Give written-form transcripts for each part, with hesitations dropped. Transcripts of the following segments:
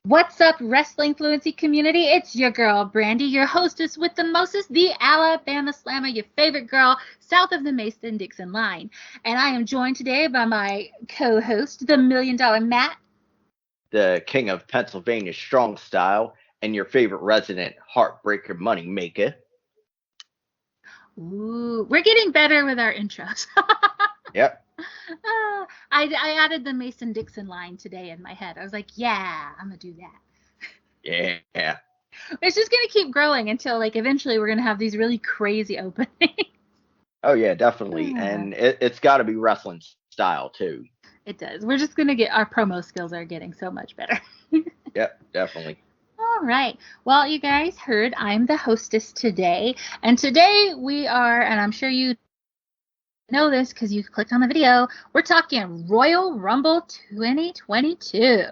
What's up, Wrestling Fluency community? It's your girl, Brandie, your hostess with the mostest, the Alabama Slammer, your favorite girl, south of the Mason-Dixon line. And I am joined today by my co-host, the $1 Million Matt. The king of Pennsylvania strong style, and your favorite resident heartbreaker money maker. Ooh, we're getting better with our intros. Yep. I added the Mason-Dixon line today in my head. I was like, yeah, I'm going to do that. Yeah. It's just going to keep growing until, eventually we're going to have these really crazy openings. Oh, yeah, definitely. And it's got to be wrestling style, too. It does. We're just going to get, our promo skills are getting so much better. Yep, definitely. All right. Well, you guys heard I'm the hostess today. And today we are, and I'm sure you know this because you clicked on the video, we're talking Royal Rumble 2022.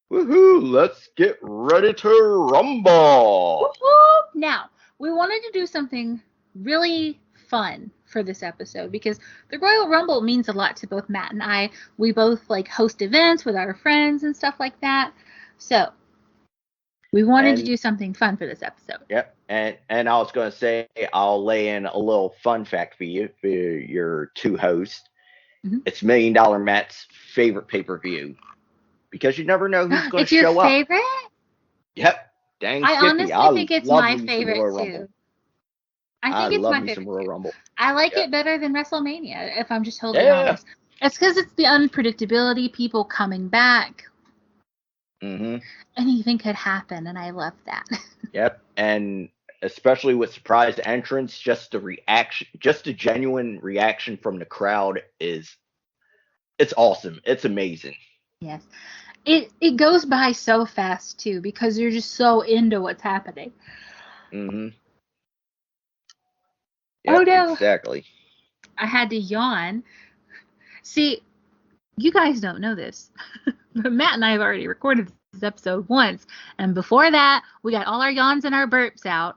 Woohoo! Let's get ready to rumble! Woo-hoo! Now, we wanted to do something really fun for this episode because the Royal Rumble means a lot to both Matt and I. We both host events with our friends and stuff like that. So we wanted to do something fun for this episode. Yep. And I was going to say, I'll lay in a little fun fact for you, for your two hosts. Mm-hmm. It's $1 Million Matt's favorite pay-per-view. Because you never know who's going to show up. It's your favorite? Yep. Dang I Skippy. honestly think it's my favorite, too. I think it's my favorite, Royal Rumble. I like it better than WrestleMania, if I'm just totally honest. It's because it's the unpredictability, people coming back. Mm-hmm. Anything could happen, and I love that. Yep, and especially with surprise entrance, just a genuine reaction from the crowd it's awesome. It's amazing. Yes. It goes by so fast, too, because you're just so into what's happening. Mm-hmm. Yep, oh, no. Exactly. I had to yawn. See, you guys don't know this, but Matt and I have already recorded this episode once, and before that, we got all our yawns and our burps out,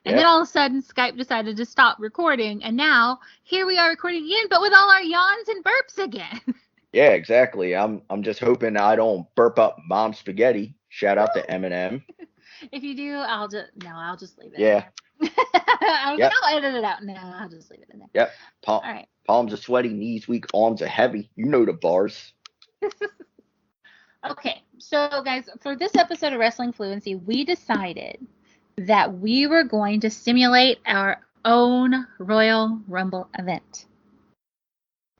and then all of a sudden, Skype decided to stop recording, and now, here we are recording again, but with all our yawns and burps again. Yeah, exactly. I'm just hoping I don't burp up Mom's spaghetti. Shout out to Eminem. If you do, I'll just leave it. Yeah. I'll edit it out. No, I'll just leave it in there. Yep. All right. Palms are sweaty, knees weak, arms are heavy. You know the bars. Okay, so guys, for this episode of Wrestling Fluency, we decided that we were going to simulate our own Royal Rumble event.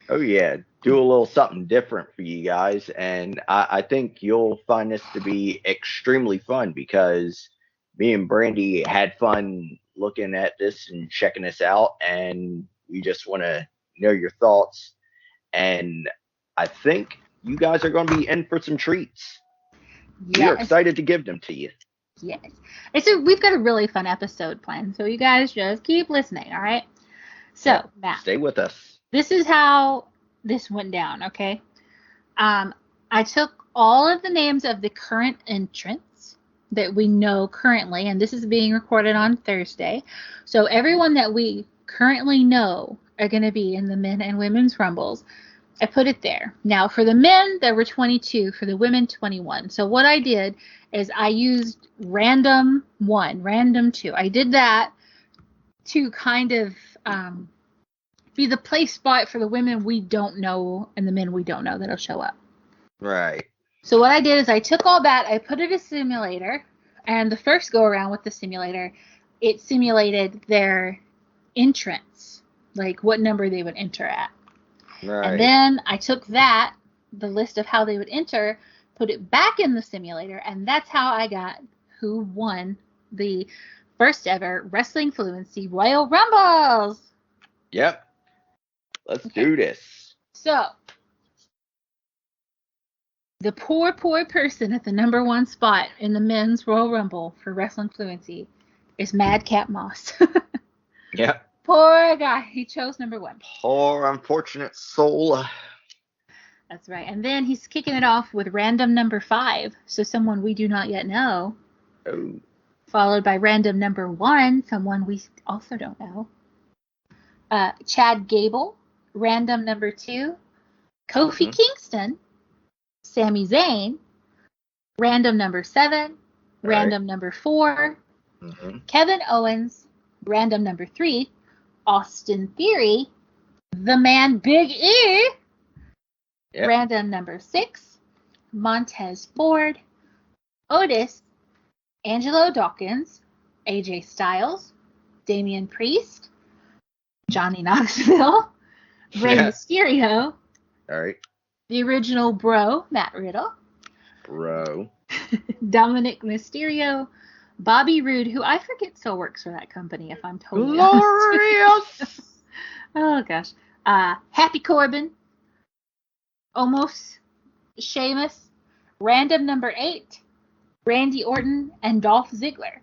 Oh, yeah. Do a little something different for you guys. And I think you'll find this to be extremely fun because me and Brandie had fun looking at this and checking this out. And we just want to know your thoughts. And I think you guys are going to be in for some treats. Yes. We are excited to give them to you. Yes. We've got a really fun episode planned. So you guys just keep listening, all right? So, Matt. Stay with us. This is how this went down, okay? I took all of the names of the current entrants that we know currently, and this is being recorded on Thursday. So everyone that we currently know are going to be in the men and women's rumbles. I put it there. Now, for the men, there were 22. For the women, 21. So what I did is I used random 1, random 2. I did that to kind of be the place spot for the women we don't know and the men we don't know that'll show up. Right. So what I did is I took all that, I put it in a simulator, and the first go around with the simulator, it simulated their entrance, like what number they would enter at. Right. And then I took that, the list of how they would enter, put it back in the simulator, and that's how I got who won the first ever Wrestling Fluency Royal Rumbles. Yep. Let's do this. So, the poor person at the number 1 spot in the men's Royal Rumble for Wrestling Fluency is Madcap Moss. Yeah. Poor guy. He chose number 1. Poor unfortunate soul. That's right. And then he's kicking it off with random number 5. So someone we do not yet know. Oh. Followed by random number 1, someone we also don't know. Chad Gable. Random number 2, Kofi Kingston, Sami Zayn, Random number 7, All right. random number 4, Mm-hmm. Kevin Owens, random number 3, Austin Theory, the man Big E, Yep. random number 6, Montez Ford, Otis, Angelo Dawkins, AJ Styles, Damian Priest, Johnny Knoxville, Rey Yeah. Mysterio, All right. the original bro, Matt Riddle, Bro. Dominic Mysterio, Bobby Roode, who I forget still works for that company, if I'm totally honest with you. Glorious. Oh, gosh. Happy Corbin, Almost Sheamus, random number 8, Randy Orton, and Dolph Ziggler.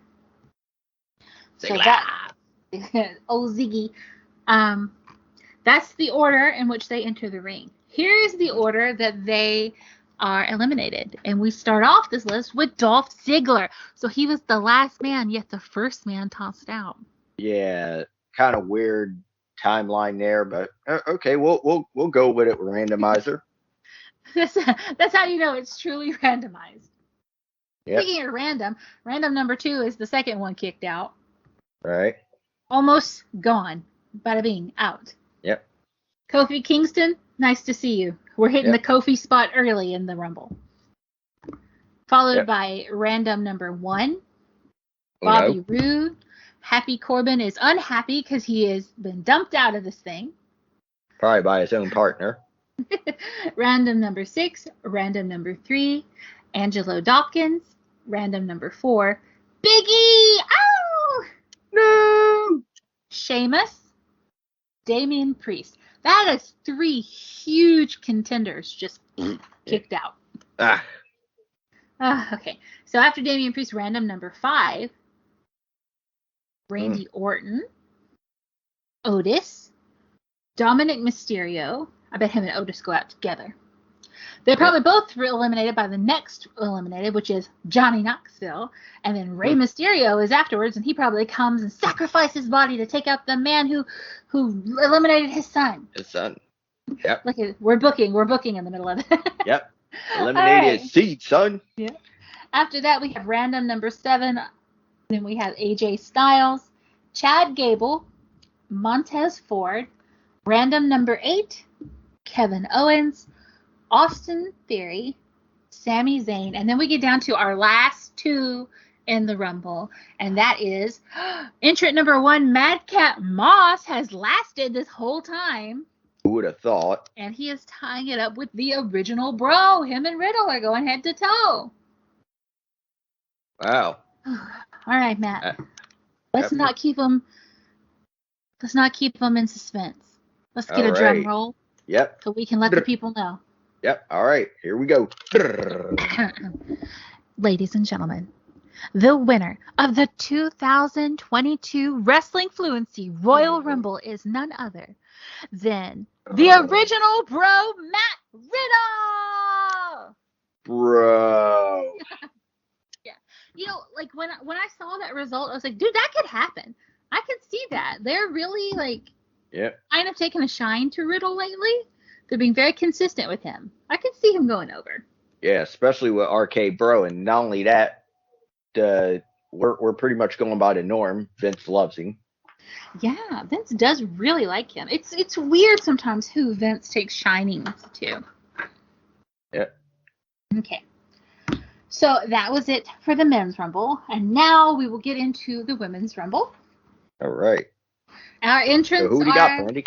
So that, Ziggler. oh, Ziggy. Um, that's the order in which they enter the ring. Here is the order that they are eliminated. And we start off this list with Dolph Ziggler. So he was the last man, yet the first man tossed out. Yeah. Kind of weird timeline there, but okay, we'll go with it. Randomizer. That's how you know it's truly randomized. Yep. Speaking of random, random number 2 is the second one kicked out. Right. Almost gone. Bada bing, out. Yep. Kofi Kingston, nice to see you. We're hitting the Yep. Kofi spot early in the Rumble. Followed Yep. by random number 1, Oh no. Bobby Roode. Happy Corbin is unhappy because he has been dumped out of this thing. Probably by his own partner. Random number 6, random number 3, Angelo Dawkins. Random number 4, Big E. Ow! No. Sheamus, Damian Priest. That is 3 huge contenders just kicked out. Ah. Okay, so after Damian Priest, random number 5, Randy Orton, Otis, Dominic Mysterio. I bet him and Otis go out together. They're probably both eliminated by the next eliminated, which is Johnny Knoxville. And then Rey Mysterio is afterwards, and he probably comes and sacrifices his body to take out the man who eliminated his son. His son. Yep. Look at we're booking in the middle of it. Yep. Eliminated right. his seed, son. Yeah. After that, we have random number 7. Then we have AJ Styles, Chad Gable, Montez Ford. Random number 8, Kevin Owens, Austin Theory, Sami Zayn, and then we get down to our last 2 in the Rumble, and that is entrant number 1, Madcap Moss, has lasted this whole time. Who would have thought? And he is tying it up with the original bro. Him and Riddle are going head to toe. Wow. All right, Matt. Let's not keep them in suspense. Let's get a drum roll. Yep. So we can let the people know. Yep. All right. Here we go. Ladies and gentlemen, the winner of the 2022 Wrestling Fluency Royal Rumble is none other than the original bro, Matt Riddle. Bro. Yeah. You know, like when I saw that result, I was like, dude, that could happen. I could see that. They're really kind of taking a shine to Riddle lately. They're being very consistent with him. I could see him going over. Yeah, especially with RK Bro, and not only that, we're pretty much going by the norm. Vince loves him. Yeah, Vince does really like him. It's weird sometimes who Vince takes shinings to. Yeah. Okay. So that was it for the men's rumble, and now we will get into the women's rumble. All right. Our entrants so who do you got, Brandie?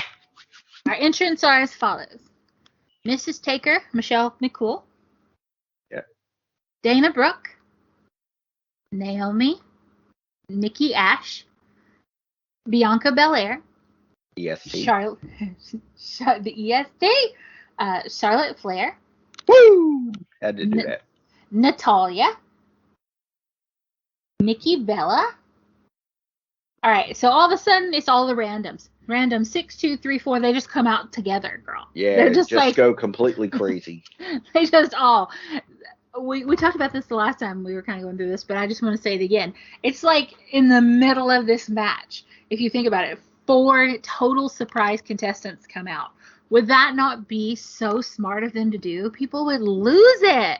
Our entrants are as follows: Mrs. Taker, Michelle McCool. Yeah. Dana Brooke, Naomi, Nikki Ash, Bianca Belair, EST. Charlotte, the EST, Charlotte Flair. Woo! Had to do that. Natalia, Nikki Bella. All right, so all of a sudden it's all the randoms. Random 6, 2, 3, 4. They just come out together, girl. Yeah, they're just go completely crazy. They just all. We talked about this the last time we were kind of going through this, but I just want to say it again. It's like in the middle of this match. If you think about it, 4 total surprise contestants come out. Would that not be so smart of them to do? People would lose it.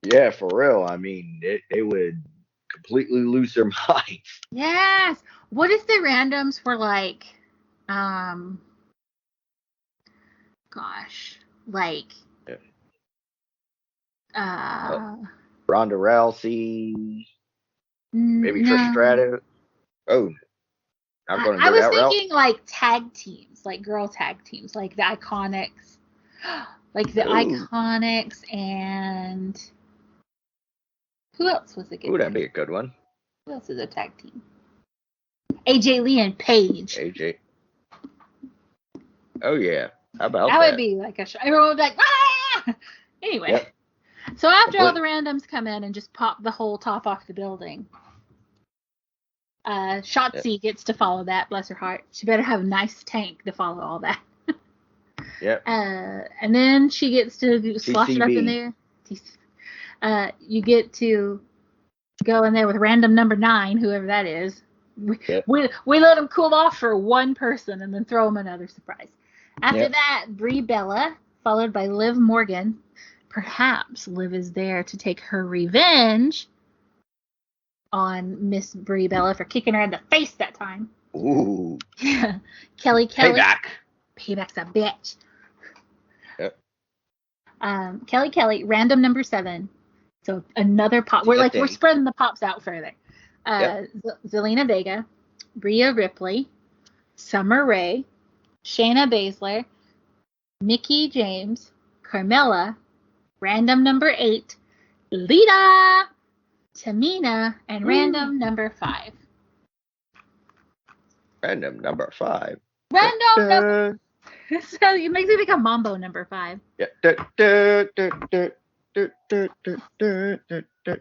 Yeah, for real. I mean, they would completely lose their minds. Yes. What if the randoms were like, um, gosh, like, Yeah. Uh, uh, Ronda Rousey, maybe Trish no. Stratus. Oh, not going to I go was that route. thinking like tag teams, like girl tag teams, like the Iconics, like the Oh, Iconics, and who else was a good ooh, that'd one? be a good one. Who else is a tag team? AJ Lee and Paige. AJ. Oh yeah, how about That would that? be like a show. Everyone would be like, ah! Anyway, Yep. so after all Complete. the randoms come in and just pop the whole top off the building, Yep. Shotzi gets to follow that. Bless her heart. She better have a nice tank to follow all that. Yep. And then she gets to slosh it up in TCB. there. You get to go in there with random number 9, whoever that is. Yep. We let them cool off for one person and then throw them another surprise. After Yep. that, Brie Bella, followed by Liv Morgan. Perhaps Liv is there to take her revenge on Miss Brie Bella for kicking her in the face that time. Ooh. Kelly, Payback. payback's a bitch. Yep. Kelly, random number 7. So another pop. See, I We're think. spreading the pops out further. Yep. Zelina Vega, Rhea Ripley, Summer Rae, Shayna Baszler, Mickey James, Carmella, random number 8, Lita, Tamina, and Ooh. random number 5. Random number 5. Da, Random number. da. So it makes me think of Mambo number 5. Yeah. Da, da, da, da, da, da, da, da, da, da.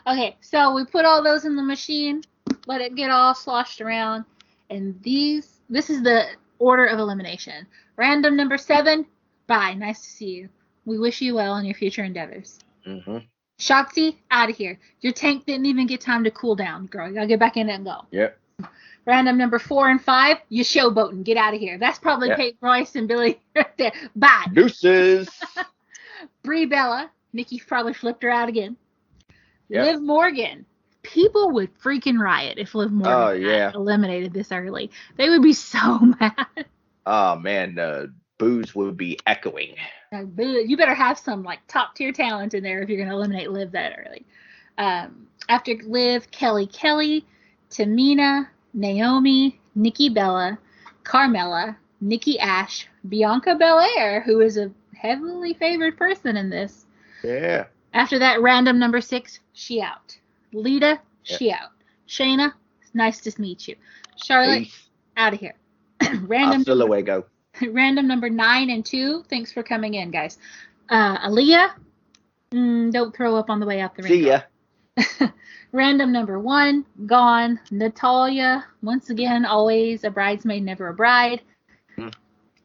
Okay, so we put all those in the machine, let it get all sloshed around, and this is the order of elimination. Random number 7, bye, nice to see you. We wish you well in your future endeavors. Mm-hmm. Shotzi, out of here. Your tank didn't even get time to cool down, girl. You gotta get back in it and go. Yep. Random number 4 and 5, you showboating. Get out of here. That's probably Yep. Peyton Royce and Billy right there. Bye. Deuces. Brie Bella, Nikki probably flipped her out again. Yep. Liv Morgan. People would freaking riot if Liv Oh Morgan got yeah. eliminated this early. They would be so mad. Oh man, the boos would be echoing. You better have some like top tier talent in there if you're going to eliminate Liv that early. After Liv, Kelly, Tamina, Naomi, Nikki Bella, Carmella, Nikki Ash, Bianca Belair, who is a heavily favored person in this. Yeah. After that, random number 6, she out. Lita, Yep. she out. Shayna, nice to meet you. Charlotte, Peace. out of here. random Hasta number luego. random number 9 and 2. Thanks for coming in, guys. Aaliyah, don't throw up on the way out the ring. See ya. Random number 1, gone. Natalia, once again, always a bridesmaid, never a bride. Mm.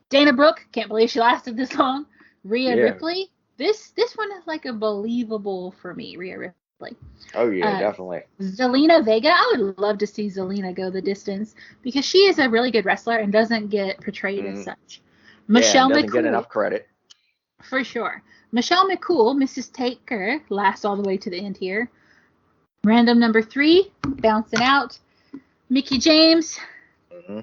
Dana Brooke, can't believe she lasted this long. Rhea Yeah. Ripley, this one is like a believable for me. Rhea Ripley. Oh yeah, definitely. Zelina Vega, I would love to see Zelina go the distance because she is a really good wrestler and doesn't get portrayed as such. Yeah, and Michelle doesn't get McCool, enough credit. for sure. Michelle McCool, Mrs. Taker, lasts all the way to the end here. Random number 3, bouncing out. Mickey James,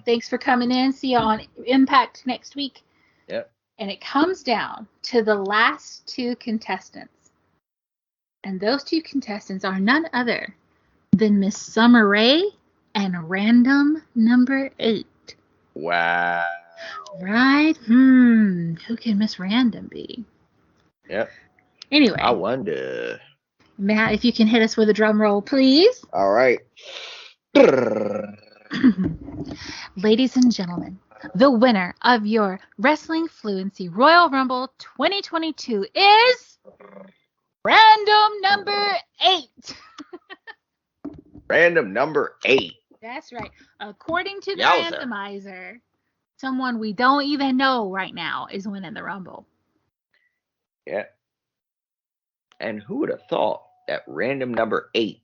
thanks for coming in. See you on Impact next week. Yep. And it comes down to the last 2 contestants. And those 2 contestants are none other than Miss Summer Rae and random number 8. Wow. Right? Who can Miss Random be? Yep. Anyway, I wonder. Matt, if you can hit us with a drum roll, please. All right. Ladies and gentlemen, the winner of your Wrestling Fluency Royal Rumble 2022 is random number 8. Random number 8. That's right. According to the Yowzer. randomizer, someone we don't even know right now is winning the Rumble. Yeah. And who would have thought that random number 8,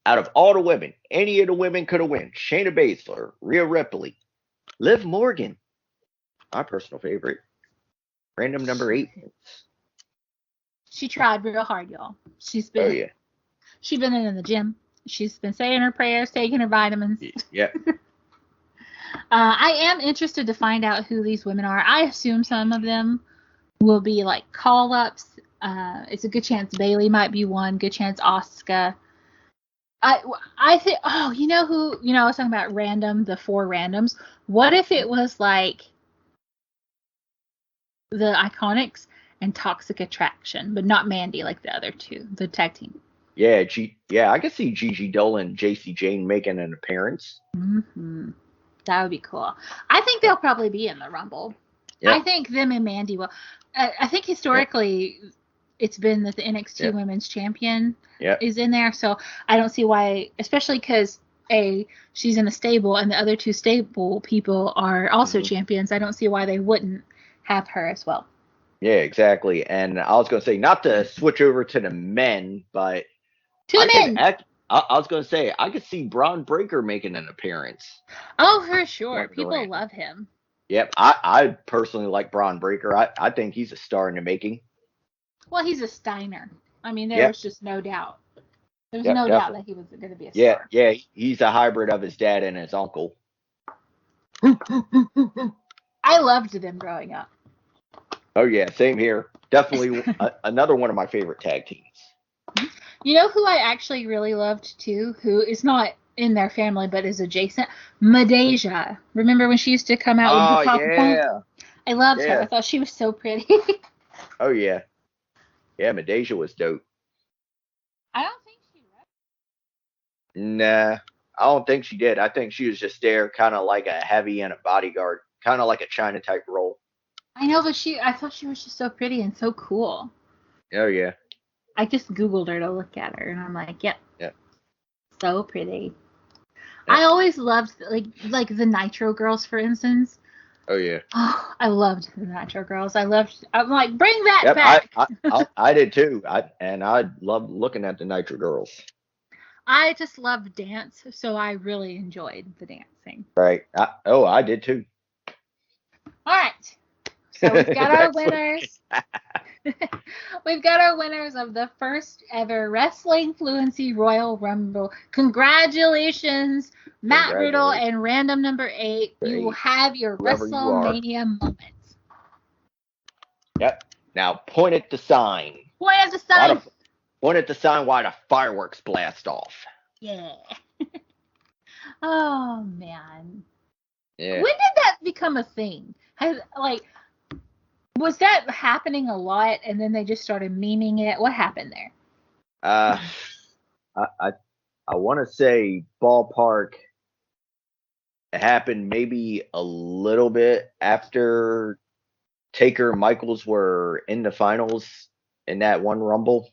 out of all the women, any of the women could have won. Shayna Baszler, Rhea Ripley, Liv Morgan, my personal favorite. Random number 8. She tried real hard, y'all. She's Oh been yeah. in the gym. She's been saying her prayers, taking her vitamins. Yeah. I am interested to find out who these women are. I assume some of them will be like call-ups. It's a good chance Bailey might be one. Good chance Asuka. I think. Oh, you know who? You know, I was talking about the 4 randoms. What if it was like the Iconics and Toxic Attraction, but not Mandy like the other 2, the tag team? Yeah, I could see Gigi Dolan and JC Jane making an appearance. Mm-hmm. That would be cool. I think they'll probably be in the Rumble. Yep. I think them and Mandy will. I think historically it's been that the NXT Women's Champion is in there, so I don't see why, especially because she's in a stable and the other 2 stable people are also champions. I don't see why they wouldn't have her as well. Yeah, exactly. And I was going to say, not to switch over to the men, but to the men. I was going to say, I could see Braun Breaker making an appearance. Oh, for sure. People love him. Yep. I personally like Braun Breaker. I think he's a star in the making. Well, he's a Steiner. I mean, there's just no doubt. There's no doubt that he was going to be a star. Yeah, he's a hybrid of his dad and his uncle. I loved them growing up. Oh, yeah, same here. Definitely another one of my favorite tag teams. You know who I actually really loved, too, who is not in their family but is adjacent? Madeja. Remember when she used to come out with the pop punk? I loved her. I thought she was so pretty. Oh, yeah. Yeah, Madeja was dope. I don't think she read. Nah, I don't think she did. I think she was just there kind of like a heavy and a bodyguard, kind of like a China type role. I know, but I thought she was just so pretty and so cool. Oh, yeah. I just Googled her to look at her, and I'm like, yep. So pretty. Yep. I always loved, like the Nitro Girls, for instance. Oh, yeah. Oh, I loved the Nitro Girls. I'm like, bring that back. I did, too. I loved looking at the Nitro Girls. I just love dance, so I really enjoyed the dancing. Right. I did, too. All right. So we've got our winners. We've got our winners of the first ever Wrestling Fluency Royal Rumble. Congratulations, Matt Riddle and random number 8. You will have your WrestleMania moments. Yep. Now point at the sign. Point at the sign. Point at the sign while the fireworks blast off. Yeah. Oh, man. Yeah. When did that become a thing? Was that happening a lot, and then they just started memeing it? What happened there? I want to say ballpark. It happened maybe a little bit after Taker and Michaels were in the finals in that one Rumble.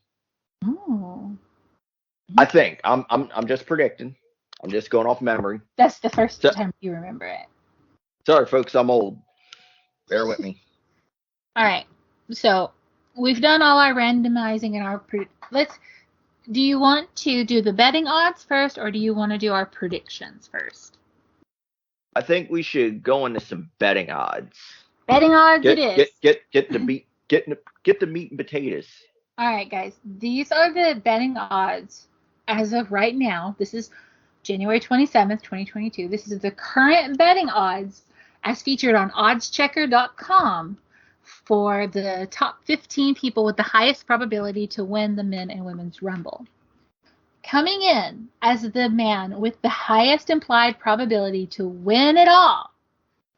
Oh. I think I'm just predicting. I'm just going off memory. That's the first time you remember it. Sorry, folks. I'm old. Bear with me. All right, so we've done all our randomizing and our do you want to do the betting odds first, or do you want to do our predictions first? I think we should go into some betting odds. Betting odds it is. Get the meat and potatoes. All right, guys, these are the betting odds as of right now. This is January 27th, 2022. This is the current betting odds as featured on oddschecker.com. For the top 15 people with the highest probability to win the men and women's Rumble. Coming in as the man with the highest implied probability to win it all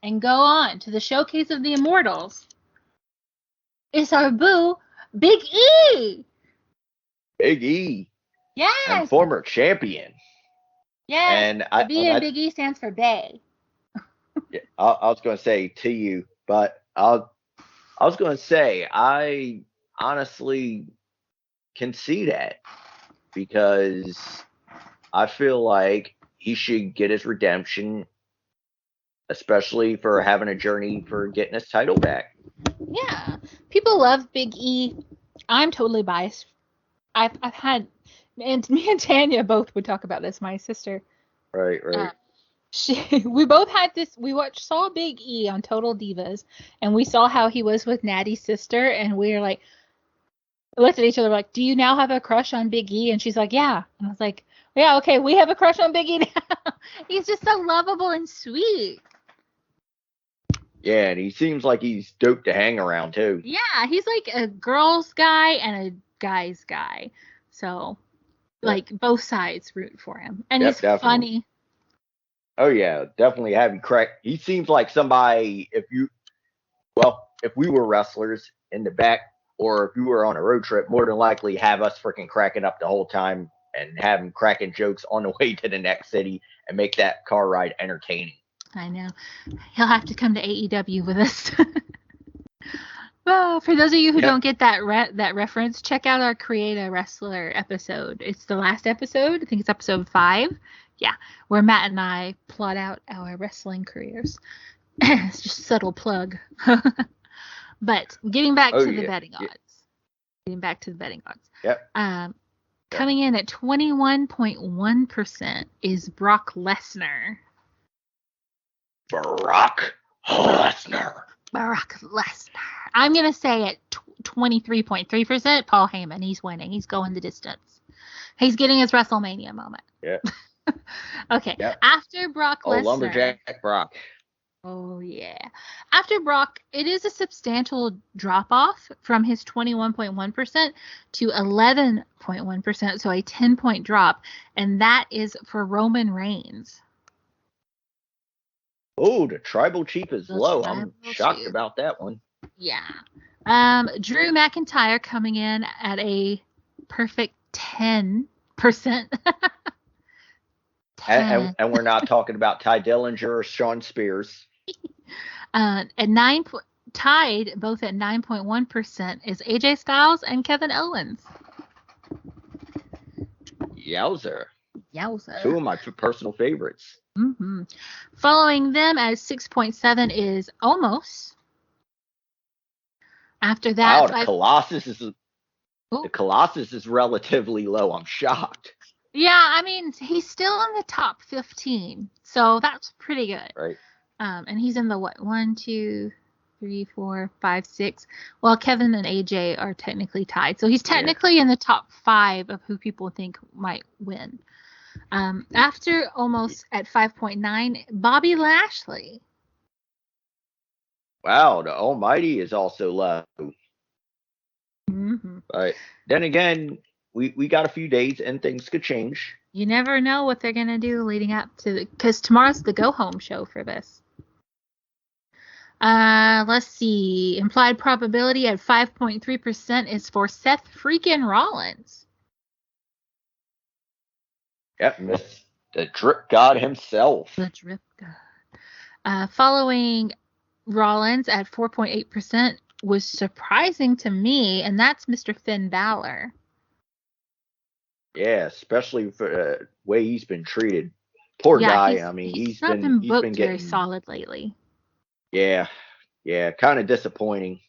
and go on to the Showcase of the Immortals is our boo, Big E. Big E. Yes. And former champion. Yes. And B in Big E stands for Bay. Yeah, I was going to say to you, but I was going to say, I honestly can see that because I feel like he should get his redemption, especially for having a journey for getting his title back. Yeah. People love Big E. I'm totally biased. I've had, and me and Tanya both would talk about this, my sister. Right. We both had this. We saw Big E on Total Divas, and we saw how he was with Natty's sister, and we were like, looked at each other like, do you now have a crush on Big E? And she's like, yeah. And I was like, yeah, okay, we have a crush on Big E now. He's just so lovable and sweet. Yeah, and he seems like he's dope to hang around too. Yeah, he's like a girl's guy and a guy's guy. So, like, both sides root for him. And he's Definitely. funny. Oh yeah, definitely have you crack. He seems like somebody. If we were wrestlers in the back, or if you were on a road trip, more than likely have us freaking cracking up the whole time and have him cracking jokes on the way to the next city and make that car ride entertaining. I know. He'll have to come to AEW with us. Well, for those of you who don't get that reference, check out our Create a Wrestler episode. It's the last episode. I think it's episode 5. Yeah, where Matt and I plot out our wrestling careers. It's just a subtle plug. But getting back to the betting odds. Getting back to the betting odds. Coming in at 21.1% is Brock Lesnar. Brock Lesnar. I'm going to say at 23.3%, Paul Heyman. He's winning. He's going the distance. He's getting his WrestleMania moment. Yeah. Okay. Yep. After Brock Lesnar. Lumberjack Brock. Oh, yeah. After Brock, it is a substantial drop-off from his 21.1% to 11.1%, so a 10-point drop, and that is for Roman Reigns. Oh, the tribal chief is low. I'm shocked about that one. Yeah. Drew McIntyre coming in at a perfect 10%. And we're not talking about Ty Dillinger or Sean Spears. Tied both at 9.1% is AJ Styles and Kevin Owens. Yowzer. Two of my personal favorites. Mm-hmm. Following them at 6.7 is Omos. After that, the Colossus is relatively low. I'm shocked. Yeah, I mean, he's still in the top 15, so that's pretty good. Right. And he's in the 1, 2, 3, 4, 5, 6. Well, Kevin and AJ are technically tied, so he's technically in the top 5 of who people think might win. After almost at 5.9, Bobby Lashley. Wow, the Almighty is also low. Mm-hmm. But then again, we got a few days and things could change. You never know what they're going to do leading up to because tomorrow's the go-home show for this. Let's see. Implied probability at 5.3% is for Seth freaking Rollins. Yep, the drip god himself. The drip god. Following Rollins at 4.8% was surprising to me, and that's Mr. Finn Balor. Yeah, especially for the way he's been treated. Poor guy. I mean, he's been booked getting very solid lately. Yeah, kind of disappointing,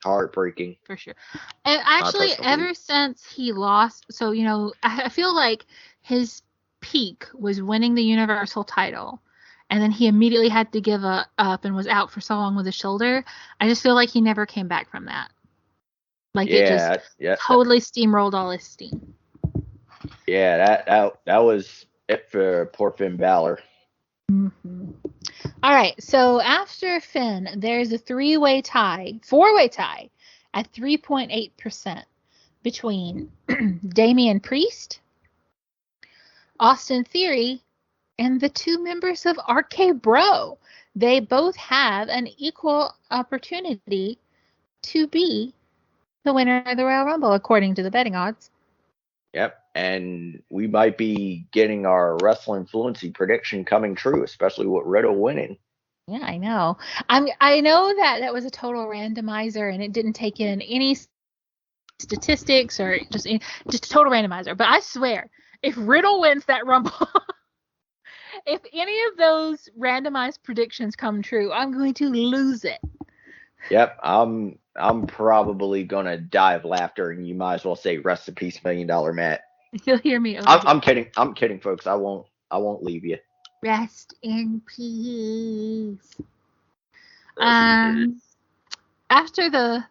heartbreaking. For sure. And actually, ever since he lost, so I feel like his peak was winning the Universal title, and then he immediately had to give up and was out for so long with his shoulder. I just feel like he never came back from that. Like it just totally steamrolled all his steam. Yeah, that was it for poor Finn Balor. Mm-hmm. All right, so after Finn, there's a four-way tie at 3.8% between Damian Priest, Austin Theory, and the two members of RK Bro. They both have an equal opportunity to be the winner of the Royal Rumble, according to the betting odds. Yep, and we might be getting our wrestling fluency prediction coming true, especially with Riddle winning. Yeah, I know. I know that was a total randomizer, and it didn't take in any statistics or just a total randomizer. But I swear, if Riddle wins that Rumble, if any of those randomized predictions come true, I'm going to lose it. Yep, I'm probably gonna die of laughter, and you might as well say rest in peace, $1 Million Matt. You'll hear me. I'm kidding. I'm kidding, folks. I won't leave you. Rest in peace. After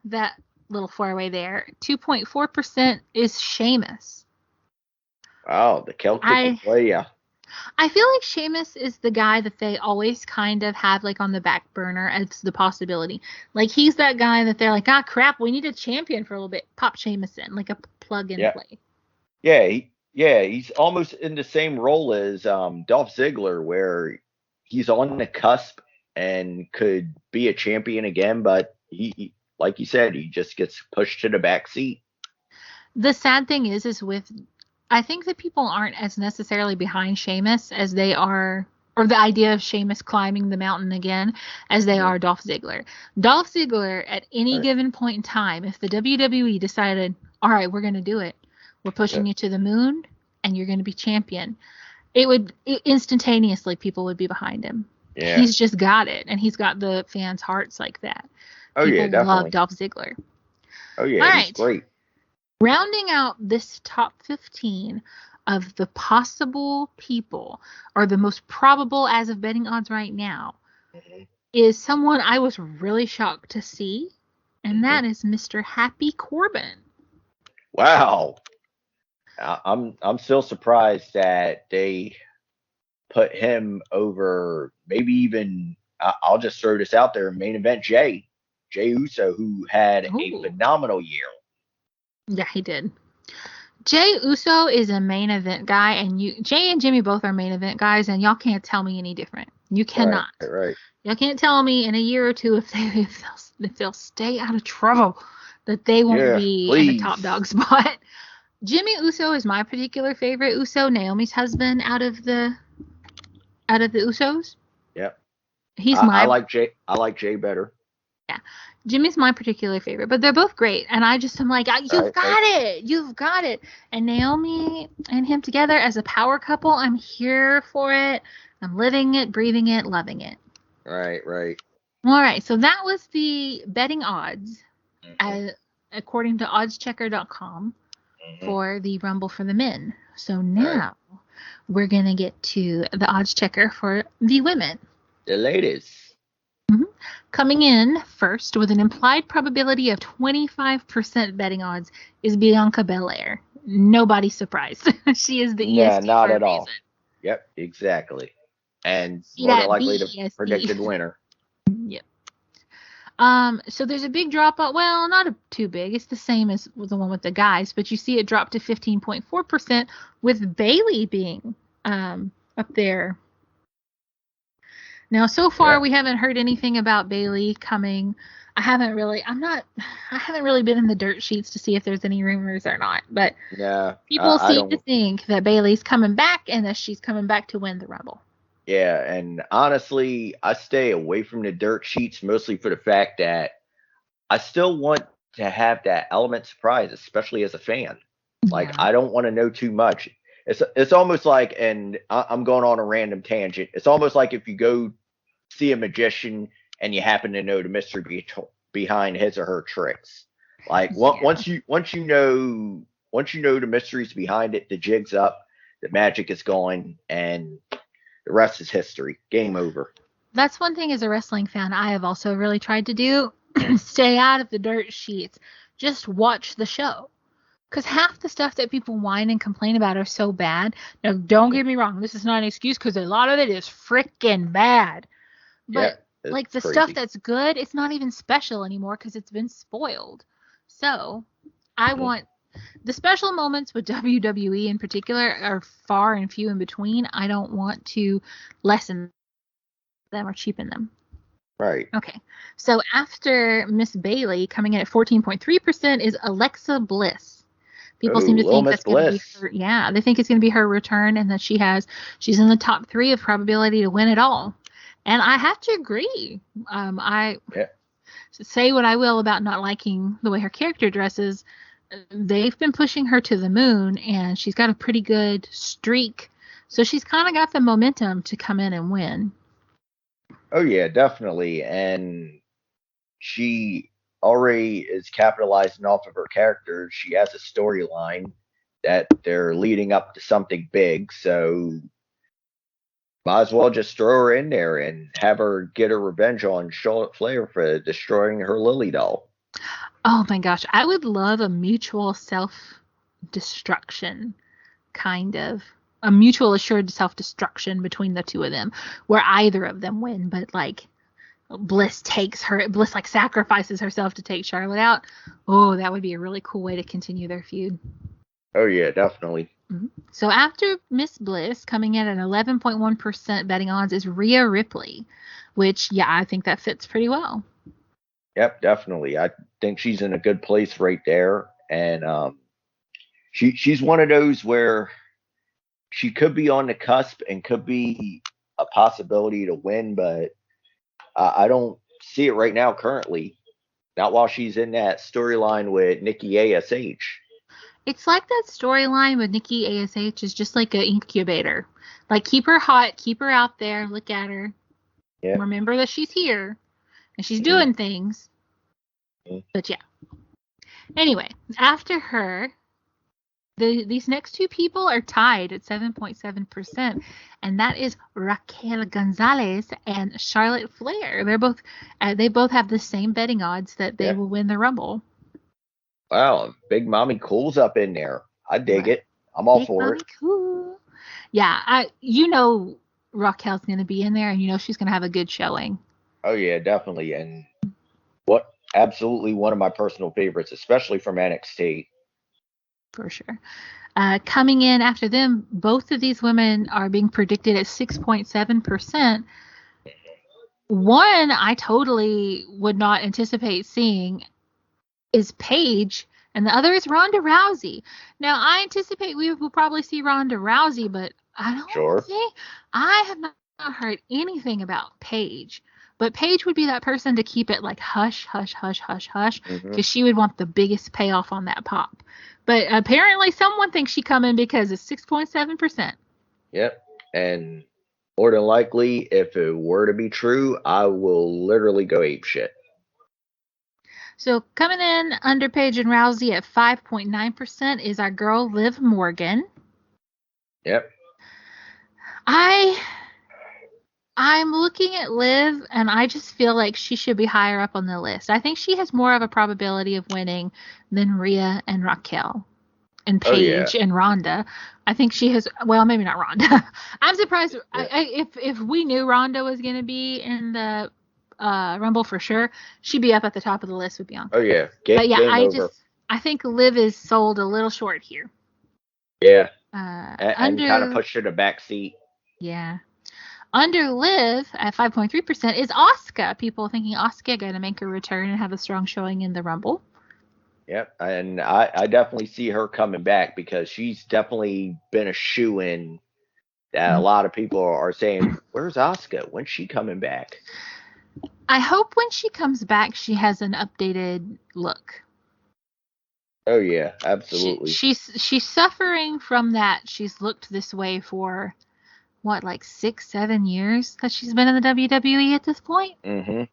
that little four-way there. 2.4% is Sheamus. Wow, the Celtic I player. I feel like Sheamus is the guy that they always kind of have like on the back burner as the possibility. Like he's that guy that they're like, ah, crap, we need a champion for a little bit. Pop Sheamus in, like a plug and Yeah, play. he's almost in the same role as Dolph Ziggler, where he's on the cusp and could be a champion again, but like you said, he just gets pushed to the back seat. The sad thing is with I think that people aren't as necessarily behind Sheamus as they are, or the idea of Sheamus climbing the mountain again as they Mhm. are Dolph Ziggler. Dolph Ziggler, at any Right. given point in time, if the WWE decided, all right, we're going to do it, we're Yeah. pushing you to the moon, and you're going to be champion, instantaneously people would be behind him. Yeah. He's just got it, and he's got the fans' hearts like that. Oh yeah, People love definitely. Dolph Ziggler. Oh yeah, All he's right. great. Rounding out this top 15 of the possible people, or the most probable as of betting odds right now, Mhm. is someone I was really shocked to see, and Mhm. that is Mr. Happy Corbin. Wow. I'm still surprised that they put him over maybe even I'll just throw this out there, main event Jay Uso, who had a Ooh, phenomenal year. yeah, he did. Jay Uso is a main event guy, and Jay and Jimmy both are main event guys, and y'all can't tell me any different. You Right, cannot. right. Y'all can't tell me in a year or two if they'll stay out of trouble that they won't Yeah, be in a top please. dog spot. Jimmy Uso is my particular favorite Uso, Naomi's husband out of the Usos. Yep. He's I my like Jay. I like Jay better. yeah. Jimmy's my particular favorite, but they're both great. And I just am like, you've Right, right, got it, you've got it. And Naomi and him together as a power couple, I'm here for it. I'm living it, breathing it, loving it. right. All right, so that was the betting odds, Hmm. uh, according to oddschecker.com, Hmm. for the Rumble for the men. So Right. now we're going to get to the odds checker for the women. The ladies. Mhm. Coming in first with an implied probability of 25% betting odds is Bianca Belair. Nobody's surprised. She is the Nah, EST not for a at reason. all. Yep, exactly. And See more than that likely the BEST. predicted winner. Yep. So there's a big drop off. Well, not too big. It's the same as the one with the guys, but you see it drop to 15.4% with Bailey being up there. Now, so far Yeah. we haven't heard anything about Bailey coming. I haven't really been in the dirt sheets to see if there's any rumors or not, but Nah, people I seem to don't. think that Bailey's coming back and that she's coming back to win the Rumble. Yeah, and honestly, I stay away from the dirt sheets mostly for the fact that I still want to have that element surprise, especially as a fan. Like Yeah. I don't want to know too much. It's almost like, and I'm going on a random tangent. It's almost like if you go see a magician and you happen to know the mystery behind his or her tricks. Like Yeah. once you know the mysteries behind it, the jig's up, the magic is going, and the rest is history. Game over. That's one thing as a wrestling fan I have also really tried to do. Stay out of the dirt sheets. Just watch the show. Because half the stuff that people whine and complain about are so bad. Now, don't Mhm. get me wrong. This is not an excuse because a lot of it is freaking bad. Yeah, But it's like the stuff crazy. that's good, it's not even special anymore because it's been spoiled. So I Mhm. want the special moments with WWE in particular are far and few in between. I don't want to lessen them or cheapen them. Right. Okay. So after Miss Bailey coming in at 14.3% is Alexa Bliss. Oh, People seem to Little think Miss that's going to be Bliss. her. Yeah, they think it's going to be her return and that she's in the top three of probability to win it all. And I have to agree. I Yeah. say what I will about not liking the way her character dresses. They've been pushing her to the moon, and she's got a pretty good streak. So she's kind of got the momentum to come in and win. Oh yeah, definitely. And she already is capitalizing off of her character. She has a storyline that they're leading up to something big, so might as well just throw her in there and have her get her revenge on Charlotte Flair for destroying her Lily doll. Oh my gosh, I would love a mutual self-destruction kind of a mutual assured self-destruction between the two of them, where either of them win, but like Bliss like sacrifices herself to take Charlotte out. Oh, that would be a really cool way to continue their feud. Oh yeah, definitely. Mm-hmm. So after Miss Bliss, coming in at 11.1% betting odds, is Rhea Ripley, which, yeah, I think that fits pretty well. Yep, definitely. I think she's in a good place right there, and she's one of those where she could be on the cusp and could be a possibility to win, but I don't see it right now currently. Not while she's in that storyline with Nikki ASH. It's like that storyline with Nikki ASH is just like an incubator. Like, keep her hot, keep her out there, look at her, Yeah. remember that she's here and she's Mm-hmm. doing things. But yeah. Anyway, after her, these next two people are tied at 7.7%, and that is Raquel Gonzalez and Charlotte Flair. They both have the same betting odds that they will win the Rumble. Wow, Big Mommy Cool's up in there. I dig Right. it. I'm all Big for Mommy it. Cool. Yeah, Raquel's going to be in there, and she's going to have a good showing. Oh yeah, definitely. And what absolutely one of my personal favorites, especially from NXT. For sure. Coming in after them, both of these women are being predicted at 6.7%. One I totally would not anticipate seeing is Paige, and the other is Ronda Rousey. Now, I anticipate we will probably see Ronda Rousey, but I have not heard anything about Paige. But Paige would be that person to keep it like hush, hush, hush, hush, hush, because she would want the biggest payoff on that pop. But apparently someone thinks she coming because it's 6.7%. Yep. And more than likely, if it were to be true, I will literally go ape shit. So coming in under Paige and Rousey at 5.9% is our girl Liv Morgan. Yep. I'm looking at Liv, and I just feel like she should be higher up on the list. I think she has more of a probability of winning than Rhea and Raquel and Paige and Ronda. I think she has. Well, maybe not Ronda. I'm surprised. If we knew Ronda was going to be in the Rumble for sure, she'd be up at the top of the list with Bianca. Oh yeah. But yeah, Game over. I think Liv is sold a little short here. Yeah. And kind of pushed her to back seat. Yeah. Under Liv at 5.3% is Asuka. People thinking Asuka going to make a return and have a strong showing in the Rumble. Yep, and I definitely see her coming back because she's definitely been a shoo-in that a lot of people are saying, where's Asuka? When's she coming back? I hope when she comes back, she has an updated look. Oh, yeah, absolutely. She's suffering from that. She's looked this way for, what, like 6-7 years that she's been in the WWE at this point? Mm-hmm.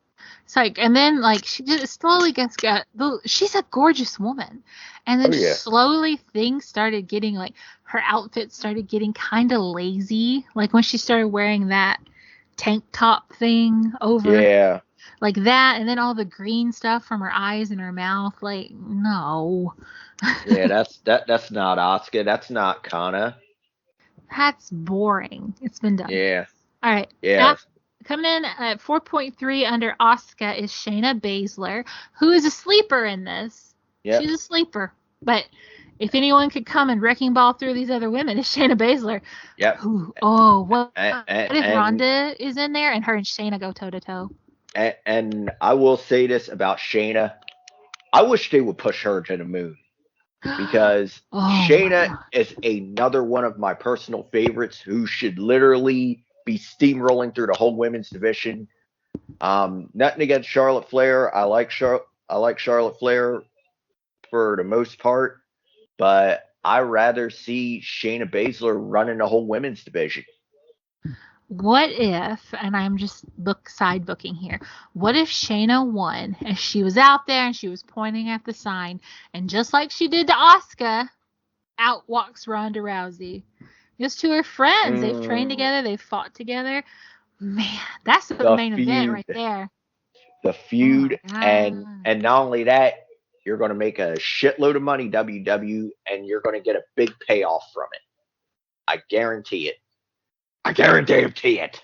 It's like, and then like she just slowly she's a gorgeous woman, and then slowly things started getting like her outfit started getting kind of lazy, like when she started wearing that tank top thing over like that, and then all the green stuff from her eyes and her mouth, like no. Yeah, that's not Asuka, that's not Kana. That's boring. It's been done. Yeah. All right. Yeah. Coming in at 4.3 under Asuka is Shayna Baszler, who is a sleeper in this. Yep. She's a sleeper. But if anyone could come and wrecking ball through these other women, it's Shayna Baszler. Yep. What if Ronda is in there and her and Shayna go toe-to-toe? And I will say this about Shayna. I wish they would push her to the moon. Because Shayna is another one of my personal favorites who should literally be steamrolling through the whole women's division. Nothing against Charlotte Flair. I like Charlotte Flair for the most part, but I rather see Shayna Baszler running the whole women's division. What if, and I'm just side booking here, what if Shayna won and she was out there and she was pointing at the sign, and just like she did to Asuka, out walks Ronda Rousey. Those two are friends. They've trained together. They've fought together. Man, that's the main event right there. The feud, and not only that, You're going to make a shitload of money, WW, and you're going to get a big payoff from it. I guarantee it. I guarantee it.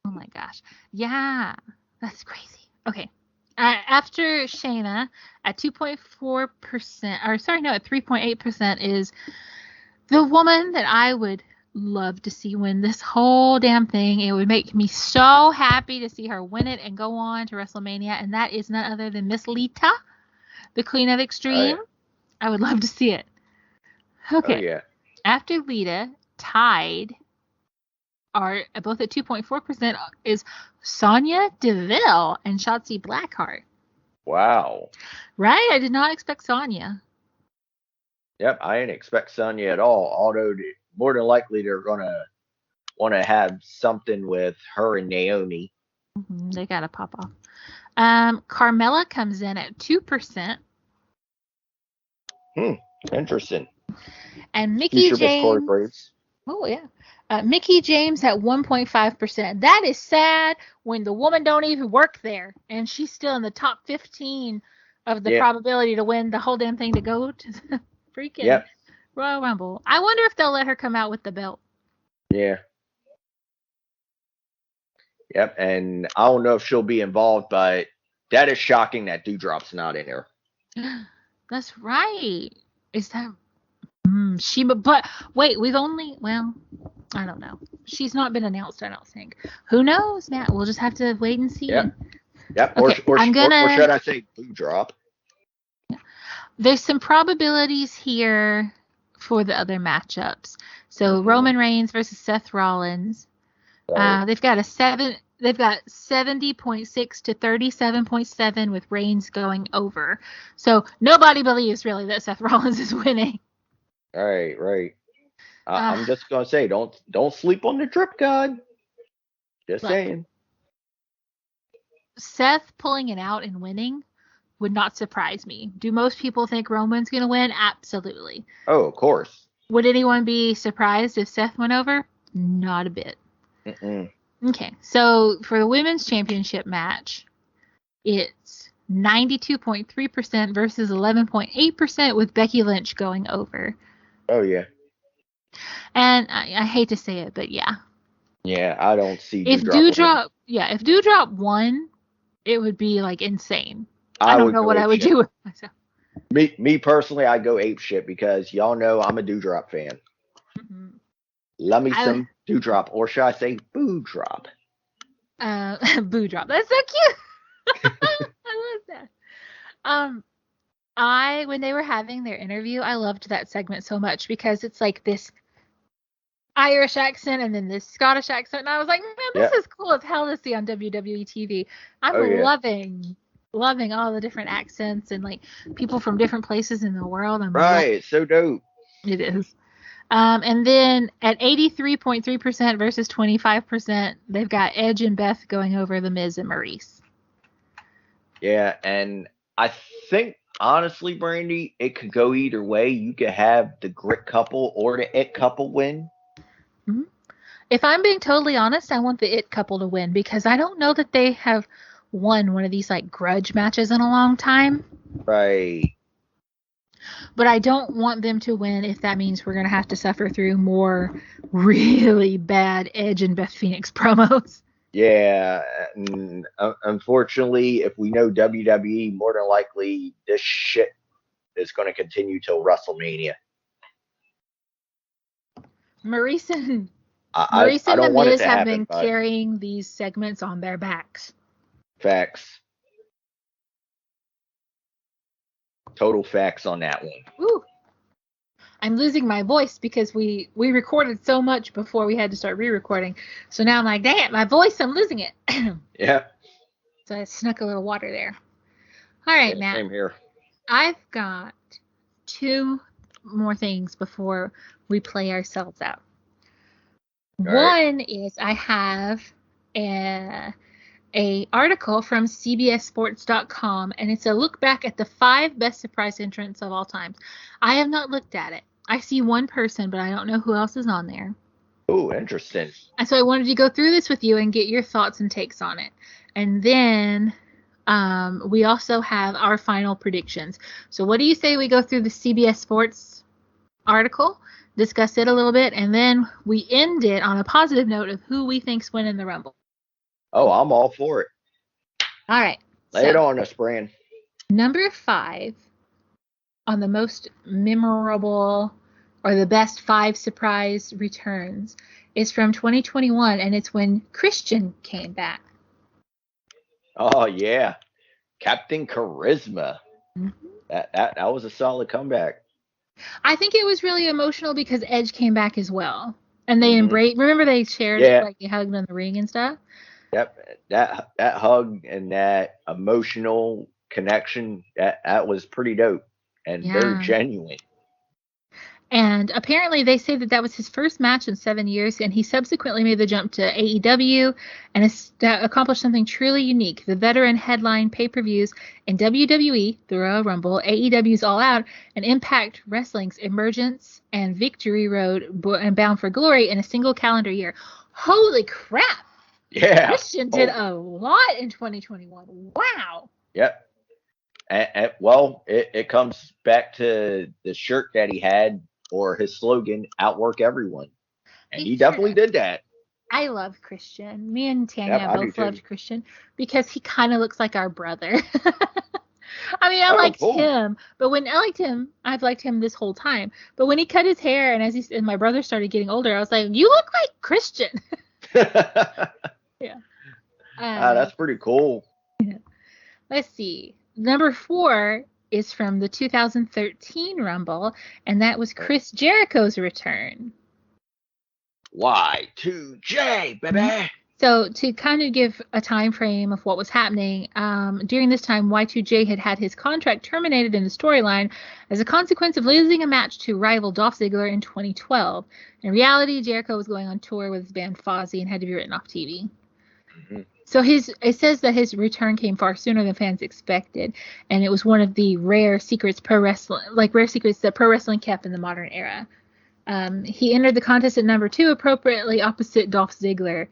Oh my gosh. Yeah, that's crazy. Okay. After Shayna at 2.4%, or sorry, no, at 3.8% is the woman that I would love to see win this whole damn thing. It would make me so happy to see her win it and go on to WrestleMania, and that is none other than Miss Lita, the Queen of Extreme. Oh, yeah. I would love to see it. Okay. Oh, yeah. After Lita, tied are both at 2.4% is Sonya Deville and Shotzi Blackheart. Wow. Right? I did not expect Sonya. Yep, I didn't expect Sonya at all. Although more than likely they're gonna want to have something with her and Naomi. They gotta pop off. Carmella comes in at 2%. Interesting. And Mickey Future Miss Corey James. Graves. Oh yeah. Mickey James at 1.5%. That is sad when the woman don't even work there and she's still in the top 15 of the probability to win the whole damn thing to go to the freaking Royal Rumble. I wonder if they'll let her come out with the belt. Yeah. Yep, and I don't know if she'll be involved, but that is shocking that Doudrop's not in here. That's right. Is that but wait, we've only, well, I don't know. She's not been announced, I don't think. Who knows, Matt? We'll just have to wait and see. Yep. Okay, or should I say Doudrop? There's some probabilities here for the other matchups. So Roman Reigns versus Seth Rollins. Right. They've got 70.6 to 37.7 with Reigns going over. So nobody believes really that Seth Rollins is winning. Right. I'm just gonna say, don't sleep on the drip god. Just saying. Seth pulling it out and winning would not surprise me. Do most people think Roman's gonna win? Absolutely. Oh, of course. Would anyone be surprised if Seth went over? Not a bit. Okay, so for the women's championship match, it's 92.3% versus 11.8% with Becky Lynch going over. Oh, yeah. And I hate to say it, but yeah. Yeah, I don't see if Doudrop won, it would be like insane. I don't know what I would do with myself. Me personally, I go ape shit because y'all know I'm a Doudrop fan. Love me some Doudrop, or should I say Boudrop? Boudrop. That's so cute. I love that. When they were having their interview, I loved that segment so much because it's like this Irish accent and then this Scottish accent, and I was like, man, this is cool as hell to see on WWE TV. I'm loving all the different accents and like people from different places in the world. It's so dope. It is. And then at 83.3% versus 25%, they've got Edge and Beth going over The Miz and Maurice. Yeah, and I think, honestly, Brandie, it could go either way. You could have the Grit couple or the It couple win. If I'm being totally honest, I want the It couple to win because I don't know that they have won one of these like grudge matches in a long time. Right. But I don't want them to win if that means we're going to have to suffer through more really bad Edge and Beth Phoenix promos. Yeah. And unfortunately, if we know WWE, more than likely this shit is going to continue till WrestleMania. Maurice and The Miz have been carrying these segments on their backs. Facts. Total facts on that one. Ooh. I'm losing my voice because we recorded so much before we had to start re-recording. So now I'm like, dang it, my voice, I'm losing it. Yeah. So I snuck a little water there. All right, Matt. Same here. I've got 2 more things before we play ourselves out. One is I have a article from CBSSports.com, and it's a look back at the 5 best surprise entrants of all time. I have not looked at it. I see one person, but I don't know who else is on there. Oh, interesting. And so I wanted to go through this with you and get your thoughts and takes on it. And then We also have our final predictions. So what do you say we go through the CBS Sports article, discuss it a little bit, and then we end it on a positive note of who we think's winning the Rumble. Oh, I'm all for it. All right. Lay it So on us, Brand. number 5 on the most memorable or the best 5 surprise returns is from 2021, and it's when Christian came back. Oh yeah, Captain Charisma. Mm-hmm. That was a solid comeback. I think it was really emotional because Edge came back as well, and they Mm-hmm. embraced. Remember, they shared Yeah. like they hugged in the ring and stuff. Yep. That hug and that emotional connection that was pretty dope and very Yeah. genuine. And apparently, they say that that was his first match in 7 years, and he subsequently made the jump to AEW and accomplished something truly unique. The veteran headline pay-per-views in WWE, the Royal Rumble, AEW's All Out, and Impact Wrestling's Emergence and Victory Road and Bound for Glory in a single calendar year. Holy crap! Yeah. Christian did a lot in 2021. Wow. Yep. Well, it comes back to the shirt that he had or his slogan, outwork everyone. And he definitely did that. I love Christian. Me and Tanya Yep, I do both too. loved Christian because he kind of looks like our brother. I mean, I liked cool. him, but when I liked him, I've liked him this whole time. But when he cut his hair and my brother started getting older, I was like, "You look like Christian." Yeah. That's pretty cool. Yeah. Let's see. Number 4 is from the 2013 Rumble, and that was Chris Jericho's return. Y2J, baby. So to kind of give a time frame of what was happening, during this time, Y2J had his contract terminated in the storyline as a consequence of losing a match to rival Dolph Ziggler in 2012. In reality, Jericho was going on tour with his band Fozzy and had to be written off TV. Mm-hmm. So it says that his return came far sooner than fans expected, and it was one of the rare secrets that pro wrestling kept in the modern era. He entered the contest at number 2, appropriately opposite Dolph Ziggler.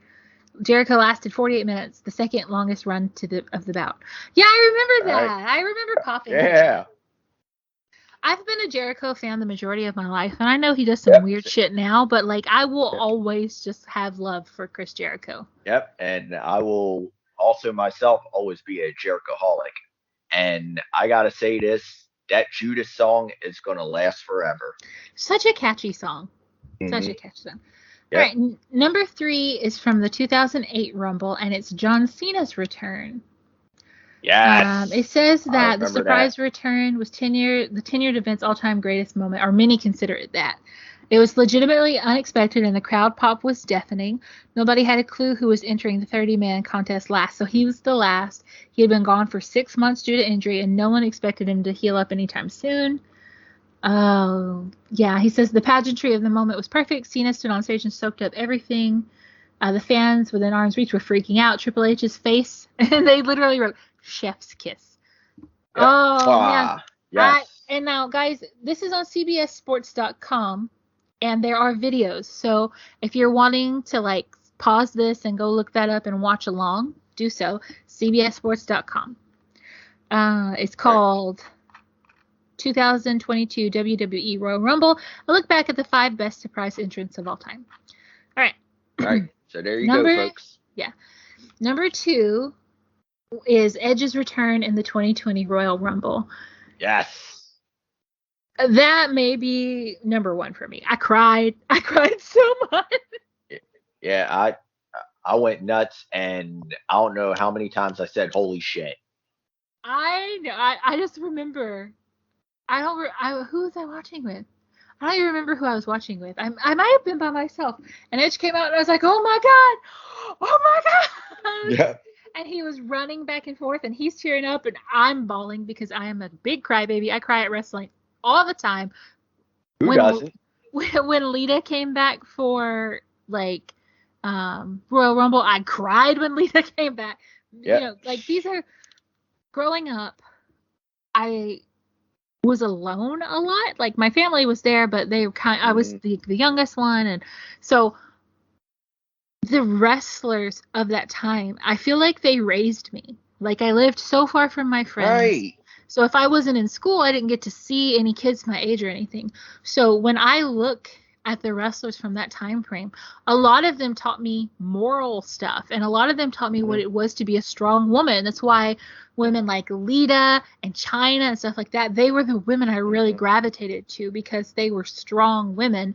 Jericho lasted 48 minutes, the second longest run of the bout. Yeah, I remember that. Right. I remember popping. Yeah. I've been a Jericho fan the majority of my life, and I know he does some weird shit now, but like I will always just have love for Chris Jericho. Yep, and I will also myself always be a Jerichoholic. And I gotta say this, that Judas song is gonna last forever. Such a catchy song. Mm-hmm. Such a catchy song. Yep. All right, number 3 is from the 2008 Rumble, and it's John Cena's return. Yes. It says that the surprise return was the tenured event's all-time greatest moment, or many consider it that. It was legitimately unexpected, and the crowd pop was deafening. Nobody had a clue who was entering the 30-man contest last, so he was the last. He had been gone for 6 months due to injury, and no one expected him to heal up anytime soon. Oh, yeah. He says the pageantry of the moment was perfect. Cena stood on stage and soaked up everything. The fans within arm's reach were freaking out. Triple H's face, and they literally wrote "Chef's Kiss." Yep. Oh, man. Yes. And now, guys, this is on CBSSports.com, and there are videos. So if you're wanting to, like, pause this and go look that up and watch along, do so. CBSSports.com. It's called 2022 WWE Royal Rumble. I look back at the 5 best surprise entrants of all time. All right. All right. So there you go, folks. Yeah. Number 2 is Edge's return in the 2020 Royal Rumble. Yes. That may be number 1 for me. I cried so much. Yeah, I went nuts, and I don't know how many times I said "holy shit." I just remember. Who was I watching with? I don't even remember who I was watching with. I might have been by myself. And Edge came out, and I was like, "Oh my god!" Yeah. And he was running back and forth, and he's cheering up, and I'm bawling because I am a big crybaby. I cry at wrestling all the time. Who doesn't? When Lita came back for like Royal Rumble, I cried when Lita came back. Yep. You know, like these are growing up. I was alone a lot. Like my family was there, but they were I was the youngest one, and so the wrestlers of that time, I feel like they raised me. Like, I lived so far from my friends. Right. So if I wasn't in school, I didn't get to see any kids my age or anything. So when I look at the wrestlers from that time frame, a lot of them taught me moral stuff, and a lot of them taught me what Mhm. it was to be a strong woman. That's why women like Lita and China and stuff like that, they were the women I really Mhm. gravitated to because they were strong women.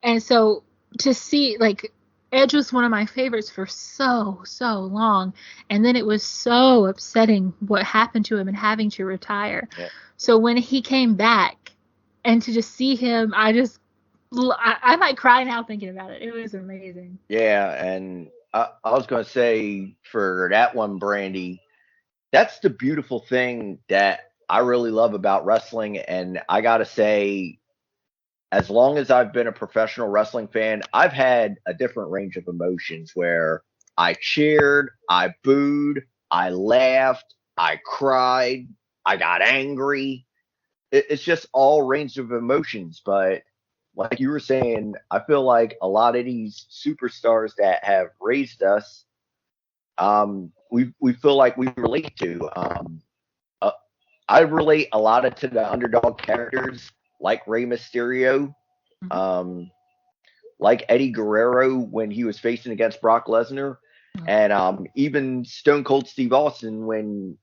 And so to see, like, Edge was one of my favorites for so long, and then it was so upsetting what happened to him and having to retire. Yeah. So when he came back, and to just see him, I might cry now thinking about it. It was amazing. Yeah, and I was gonna say for that one, Brandy, that's the beautiful thing that I really love about wrestling. And I gotta say, as long as I've been a professional wrestling fan, I've had a different range of emotions where I cheered, I booed, I laughed, I cried, I got angry. It's just all range of emotions. But like you were saying, I feel like a lot of these superstars that have raised us, we feel like we relate to. Uh, I relate a lot to the underdog characters like Rey Mysterio, Mhm. um, like Eddie Guerrero when he was facing against Brock Lesnar, and even Stone Cold Steve Austin when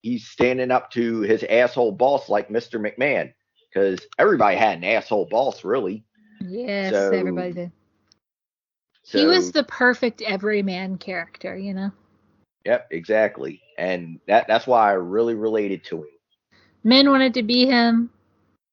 he's standing up to his asshole boss like Mr. McMahon, because everybody had an asshole boss, really. Yes, So, everybody did. He was so the perfect everyman character, you know? yep, exactly, and that's why I really related to him. Men wanted to be him,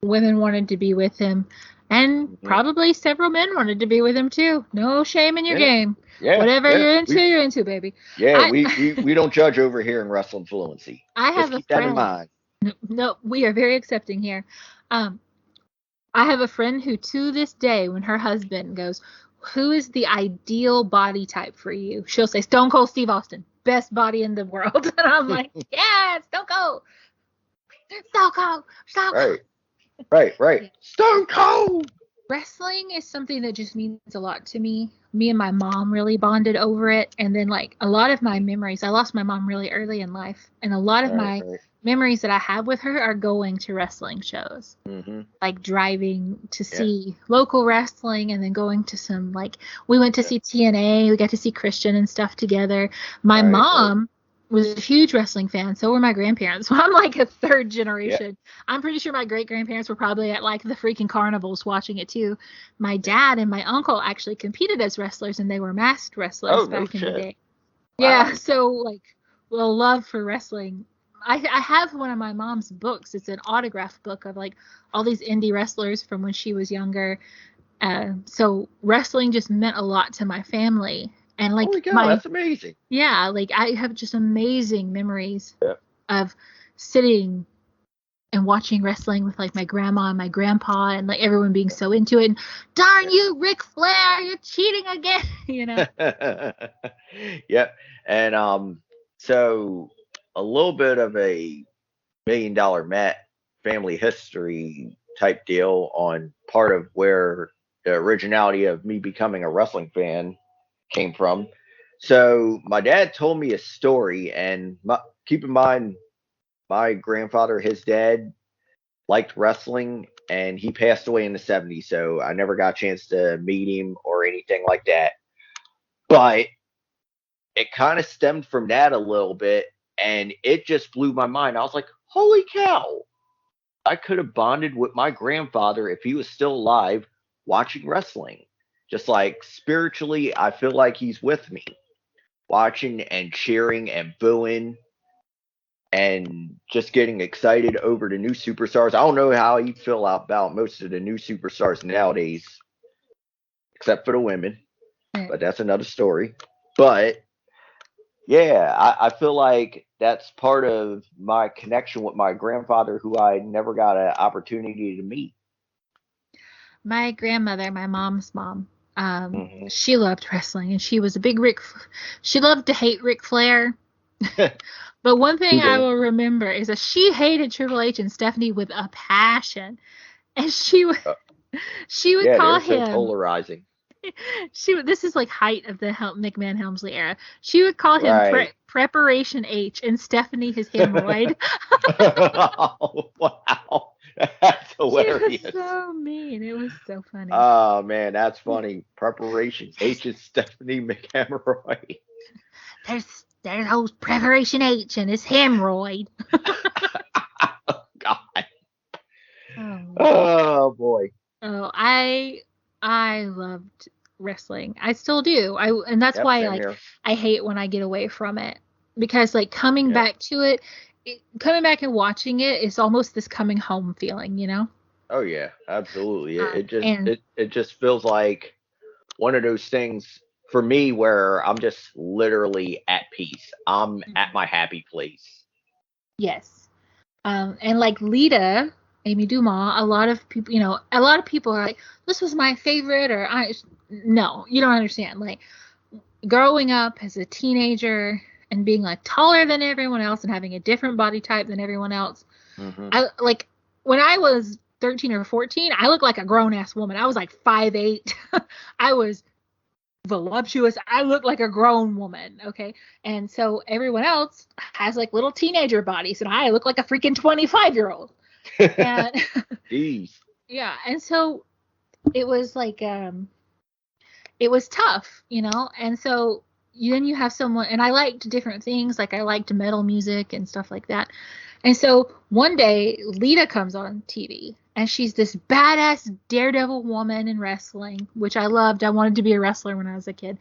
women wanted to be with him, and Hmm. probably several men wanted to be with him too. No shame in your Yeah, game. yeah, Whatever yeah. you're into, baby. Yeah, I we don't judge over here in Wrestling Fluency. I Just have a keep that in friend. mind. No, we are very accepting here. Um, I have a friend who, to this day, when her husband goes, "Who is the ideal body type for you?" She'll say, "Stone Cold Steve Austin, best body in the world." And I'm like, "Yeah, Stone Cold, Stone Cold, Stone Cold." Right, right. Stone Cold. Wrestling is something that just means a lot to me. Me and my mom really bonded over it. And then, like, a lot of my memories, I lost my mom really early in life. And a lot of Right, my right. memories that I have with her are going to wrestling shows. Mm-hmm. Like driving to Yeah, see local wrestling and then going to some, like, we went to yeah. see TNA, we got to see Christian and stuff together. My Right, right. mom was a huge wrestling fan, so were my grandparents. So I'm like a third Yeah, generation. I'm pretty sure my great grandparents were probably at like the freaking carnivals watching it too. My yeah. dad and my uncle actually competed as wrestlers and they were masked wrestlers Oh, no back in the shit. day. Yeah, Wow. so like, well, love for wrestling. I have one of my mom's books. It's an autograph book of like all these indie wrestlers from when she was younger. So wrestling just meant a lot to my family. And like Holy cow, my, that's amazing. yeah, like I have just amazing memories Yeah, of sitting and watching wrestling with like my grandma and my grandpa and like everyone being so into it. And, darn you, Ric Flair, you're cheating again, you know? yeah. Yep. And so a little bit of a $1 million Matt family history type deal on part of where the originality of me becoming a wrestling fan came from. So my dad told me a story, and keep in mind, my grandfather, his dad, liked wrestling, and he passed away in the '70s. So I never got a chance to meet him or anything like that. But it kind of stemmed from that a little bit, and it just blew my mind. I was like, "Holy cow! I could have bonded with my grandfather if he was still alive watching wrestling. Just like spiritually, I feel like he's with me, watching and cheering and booing and just getting excited over the new superstars. I don't know how you feel about most of the new superstars nowadays, except for the women, but that's another story. But yeah, I feel like that's part of my connection with my grandfather, who I never got an opportunity to meet. My grandmother, my mom's mom, Hmm. she loved wrestling and she was a big she loved to hate Ric Flair. But one thing Who I didn't? will remember is that she hated Triple H and Stephanie with a passion. And she would Uh, she would yeah, call they're so him polarizing. This is like height of the McMahon Helmsley era. She would call him Right. Preparation H and Stephanie his hemorrhoid. Oh, wow. That's She was hilarious. so mean. It was so funny. Oh man, that's funny. Preparation There's H is Stephanie McElroy. there's old Preparation H and his hemorrhoid. God. Oh, Oh boy. oh, I loved wrestling. I still do. And that's Yep, why same like here. I hate when I get away from it because like coming Yep. back to coming back and watching it is almost this coming home feeling, you know? Oh yeah, absolutely. It just And it just feels like one of those things for me where I'm just literally at peace. I'm at Mhm. my happy place. Yes. And like Lita, Amy Dumas, a lot of people are like, this was my favorite, or no, you don't understand. Like growing up as a teenager and being like taller than everyone else and having a different body type than everyone else. Hmm. I like when I was 13 or 14, I looked like a grown ass woman. I was like 5'8". I was voluptuous. I look like a grown woman, okay? And so everyone else has like little teenager bodies, and I look like a freaking 25-year-old. And Jeez. yeah, and so it was like it was tough, you know? And so then you have someone, and I liked different things, like I liked metal music and stuff like that. And so one day, Lita comes on TV, and she's this badass daredevil woman in wrestling, which I loved. I wanted to be a wrestler when I was a kid.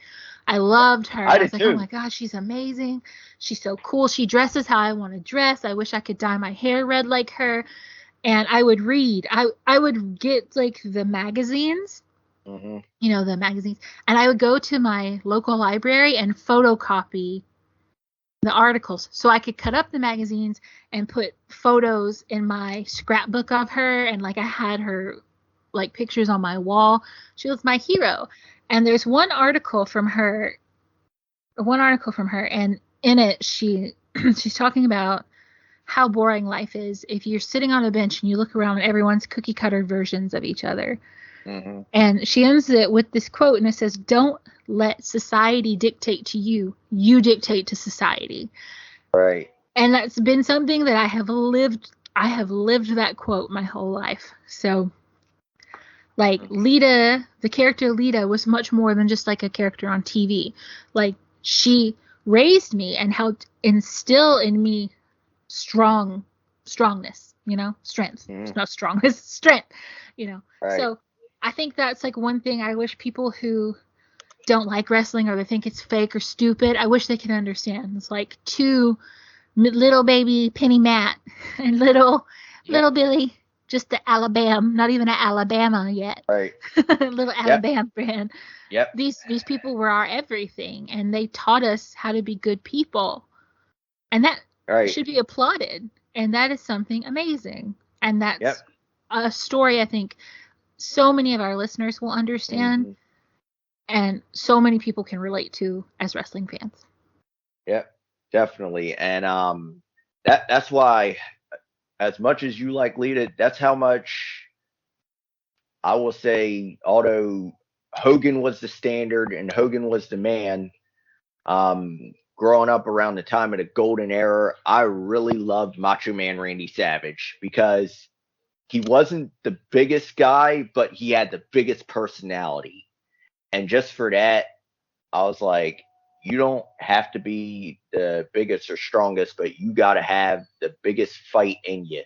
I loved her. I I did was like, oh too. my God, she's amazing. She's so cool. She dresses how I want to dress. I wish I could dye my hair red like her. And I would read. I would get like the magazines, Hmm. the magazines, and I would go to my local library and photocopy the articles so I could cut up the magazines and put photos in my scrapbook of her, and like I had her like pictures on my wall. She was my hero. And there's one article from her, and in it she's talking about how boring life is if you're sitting on a bench and you look around and everyone's cookie cutter versions of each other. Hmm. And she ends it with this quote, and it says, "Don't let society dictate to you. You dictate to society." Right. And that's been something that I have lived. I have lived that quote my whole life. So, like Hmm. Lita, the character Lita was much more than just like a character on TV. Like she raised me and helped instill in me strongness, strength. Hmm. Not strongness, strength, you know. Right. So I think that's like one thing I wish people who don't like wrestling or they think it's fake or stupid, I wish they could understand. It's like two little baby Penny Matt and little Yep. Billy, just the Alabama, not even an Alabama yet, Right. little Yep. Alabama brand. Yep. These people were our everything, and they taught us how to be good people, and that Right. should be applauded. And that is something amazing, and Yep. that's a story I think so many of our listeners will understand, Hmm. and so many people can relate to as wrestling fans. Yep. Definitely. And that's why as much as you like Lita, that's how much I will say, although Hogan was the standard and Hogan was the man, growing up around the time of the golden era, I really loved Macho Man Randy Savage because he wasn't the biggest guy, but he had the biggest personality. And just for that, I was like, you don't have to be the biggest or strongest, but you got to have the biggest fight in you.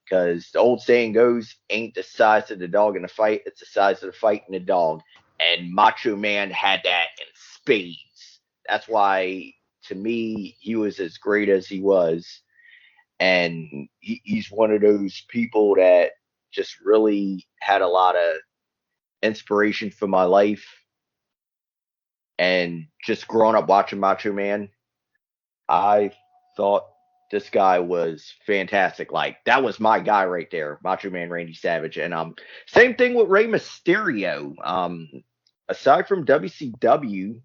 Because the old saying goes, ain't the size of the dog in the fight, it's the size of the fight in the dog. And Macho Man had that in spades. That's why, to me, he was as great as he was. And he's one of those people that just really had a lot of inspiration for my life. And just growing up watching Macho Man, I thought this guy was fantastic. Like that was my guy right there, Macho Man Randy Savage. And same thing with Rey Mysterio. Aside from WCW,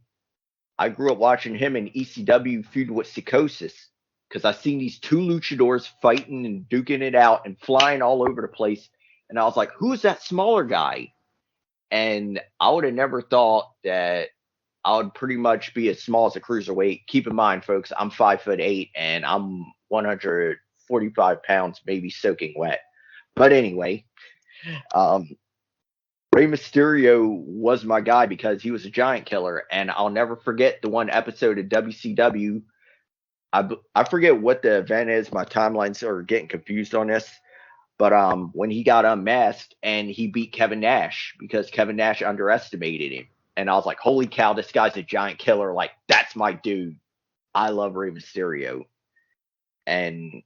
I grew up watching him in ECW feud with Psychosis because I seen these two luchadors fighting and duking it out and flying all over the place. And I was like, who is that smaller guy? And I would have never thought that I would pretty much be as small as a cruiserweight. Keep in mind, folks, I'm 5'8" and I'm 145 pounds, maybe soaking wet. But anyway, um, Rey Mysterio was my guy because he was a giant killer, and I'll never forget the one episode of WCW. I forget what the event is. My timelines are getting confused on this. But when he got unmasked and he beat Kevin Nash because Kevin Nash underestimated him, and I was like, "Holy cow, this guy's a giant killer! Like that's my dude. I love Rey Mysterio." And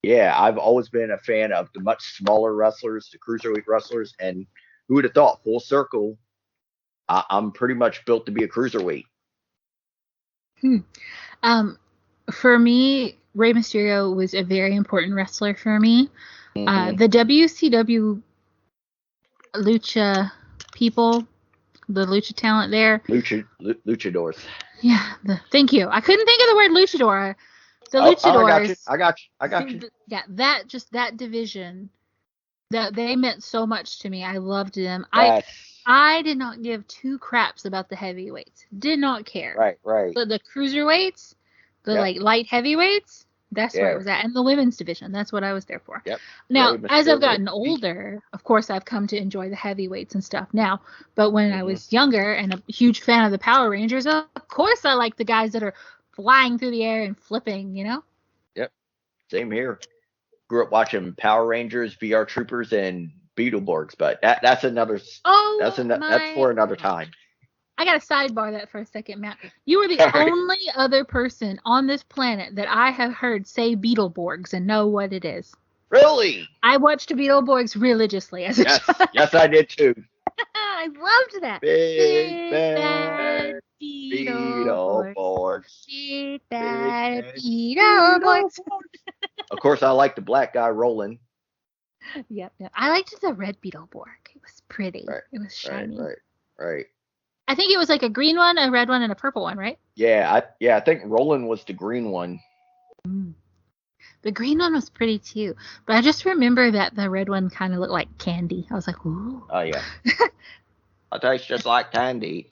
yeah, I've always been a fan of the much smaller wrestlers, the cruiserweight wrestlers, and who would have thought? Full circle, I'm pretty much built to be a cruiserweight. Um, for me, Rey Mysterio was a very important wrestler for me. Mm-hmm. The WCW lucha people, the lucha talent there. Luchadors. Yeah, thank you. I couldn't think of the word luchador. The luchadors. I got you. Yeah, that division, that they meant so much to me. I loved them. Yes. I did not give two craps about the heavyweights. Did not care. Right. But the cruiserweights, the light heavyweights, that's where I was at. And the women's division, that's what I was there for. Yep. Now, as I've gotten older, of course, I've come to enjoy the heavyweights and stuff now. But when I was younger and a huge fan of the Power Rangers, of course I like the guys that are flying through the air and flipping, you know? Yep. Same here. Grew up watching Power Rangers, VR Troopers, and Beetleborgs, but that's another. That's for another time. I got to sidebar that for a second, Matt. You are the only other person on this planet that I have heard say Beetleborgs and know what it is. Really? I watched Beetleborgs religiously as a child. Yes, I did too. I loved that. Big bad Beetleborgs. Big bad Beetleborgs. Of course, I like the black guy rolling. Yep. I liked the red Beetleborg. It was pretty. Right, it was shiny. Right. I think it was like a green one, a red one, and a purple one, right? Yeah, I think Roland was the green one. The green one was pretty too, but I just remember that the red one kind of looked like candy. I was like, ooh. Oh yeah. I taste just like candy.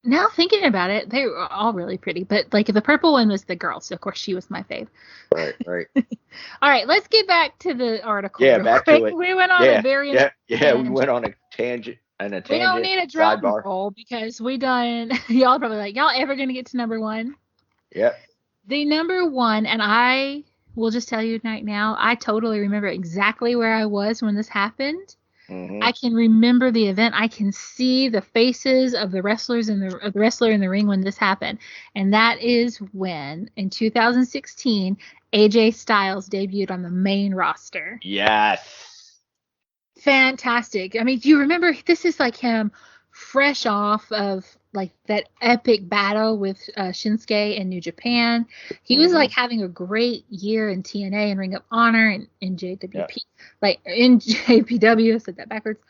Now thinking about it, they were all really pretty, but like the purple one was the girl, so of course she was my fave. Right. All right, let's get back to the article. Yeah, back to it. We went on a very we went on a tangent. We don't need a drum roll because we done. Y'all are probably like, y'all ever gonna get to number one? Yep. The number one, and I will just tell you right now, I totally remember exactly where I was when this happened. Mm-hmm. I can remember the event. I can see the faces of the wrestlers and the wrestler in the ring when this happened, and that is when in 2016 AJ Styles debuted on the main roster. Yes. Fantastic. I mean, do you remember, this is like him fresh off of like that epic battle with Shinsuke in New Japan. He was like having a great year in TNA and Ring of Honor and in JWP, like in JPW. I said that backwards.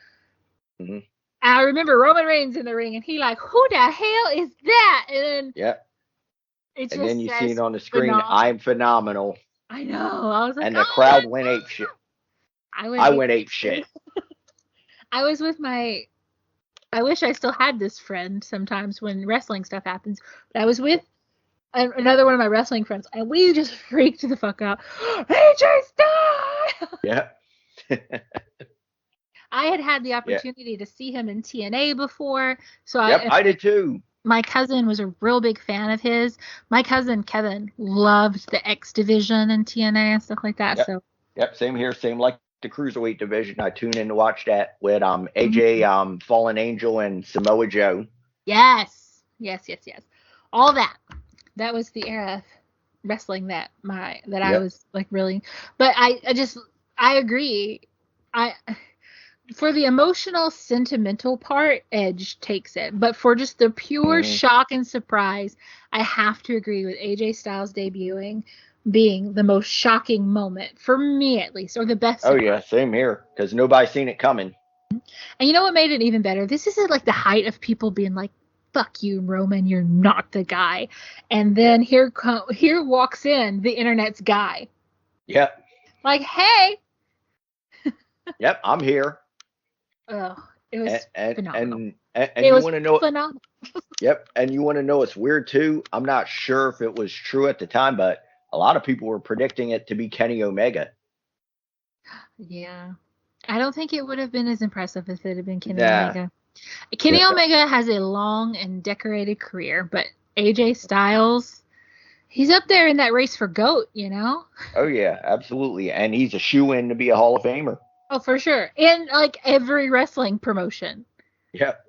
I remember Roman Reigns in the ring and he like, who the hell is that? And then and then you see it on the screen, I'm phenomenal. I know. I was like, and the crowd went ape shit. I went ape shit. I was with I wish I still had this friend sometimes when wrestling stuff happens, but I was with another one of my wrestling friends, and we just freaked the fuck out. AJ Styles! Yeah. I had the opportunity to see him in TNA before, so I did too. My cousin was a real big fan of his. My cousin Kevin loved the X Division and TNA and stuff like that. So. Same here. Same like the cruiserweight division. I tune in to watch that with AJ, Fallen Angel, and Samoa Joe. Yes. All that. That was the era of wrestling that I was like really. But I agree. For the emotional, sentimental part, Edge takes it. But for just the pure shock and surprise, I have to agree with AJ Styles debuting being the most shocking moment, for me at least, or the best. Oh, yeah, same here, because nobody's seen it coming. And you know what made it even better? This isn't like the height of people being like, fuck you, Roman, you're not the guy. And then here walks in the internet's guy. Yep. Like, hey. Yep, I'm here. Oh, It was phenomenal. And It you was want to know? phenomenal. Yep. And you want to know what's weird too? I'm not sure if it was true at the time, but a lot of people were predicting it to be Kenny Omega. Yeah. I don't think it would have been as impressive if it had been Kenny Nah. Omega. Kenny Yeah. Omega has a long and decorated career, but AJ Styles, he's up there in that race for GOAT, you know? Oh yeah, absolutely. And he's a shoe-in to be a Hall of Famer. Oh, for sure. In like every wrestling promotion. Yep.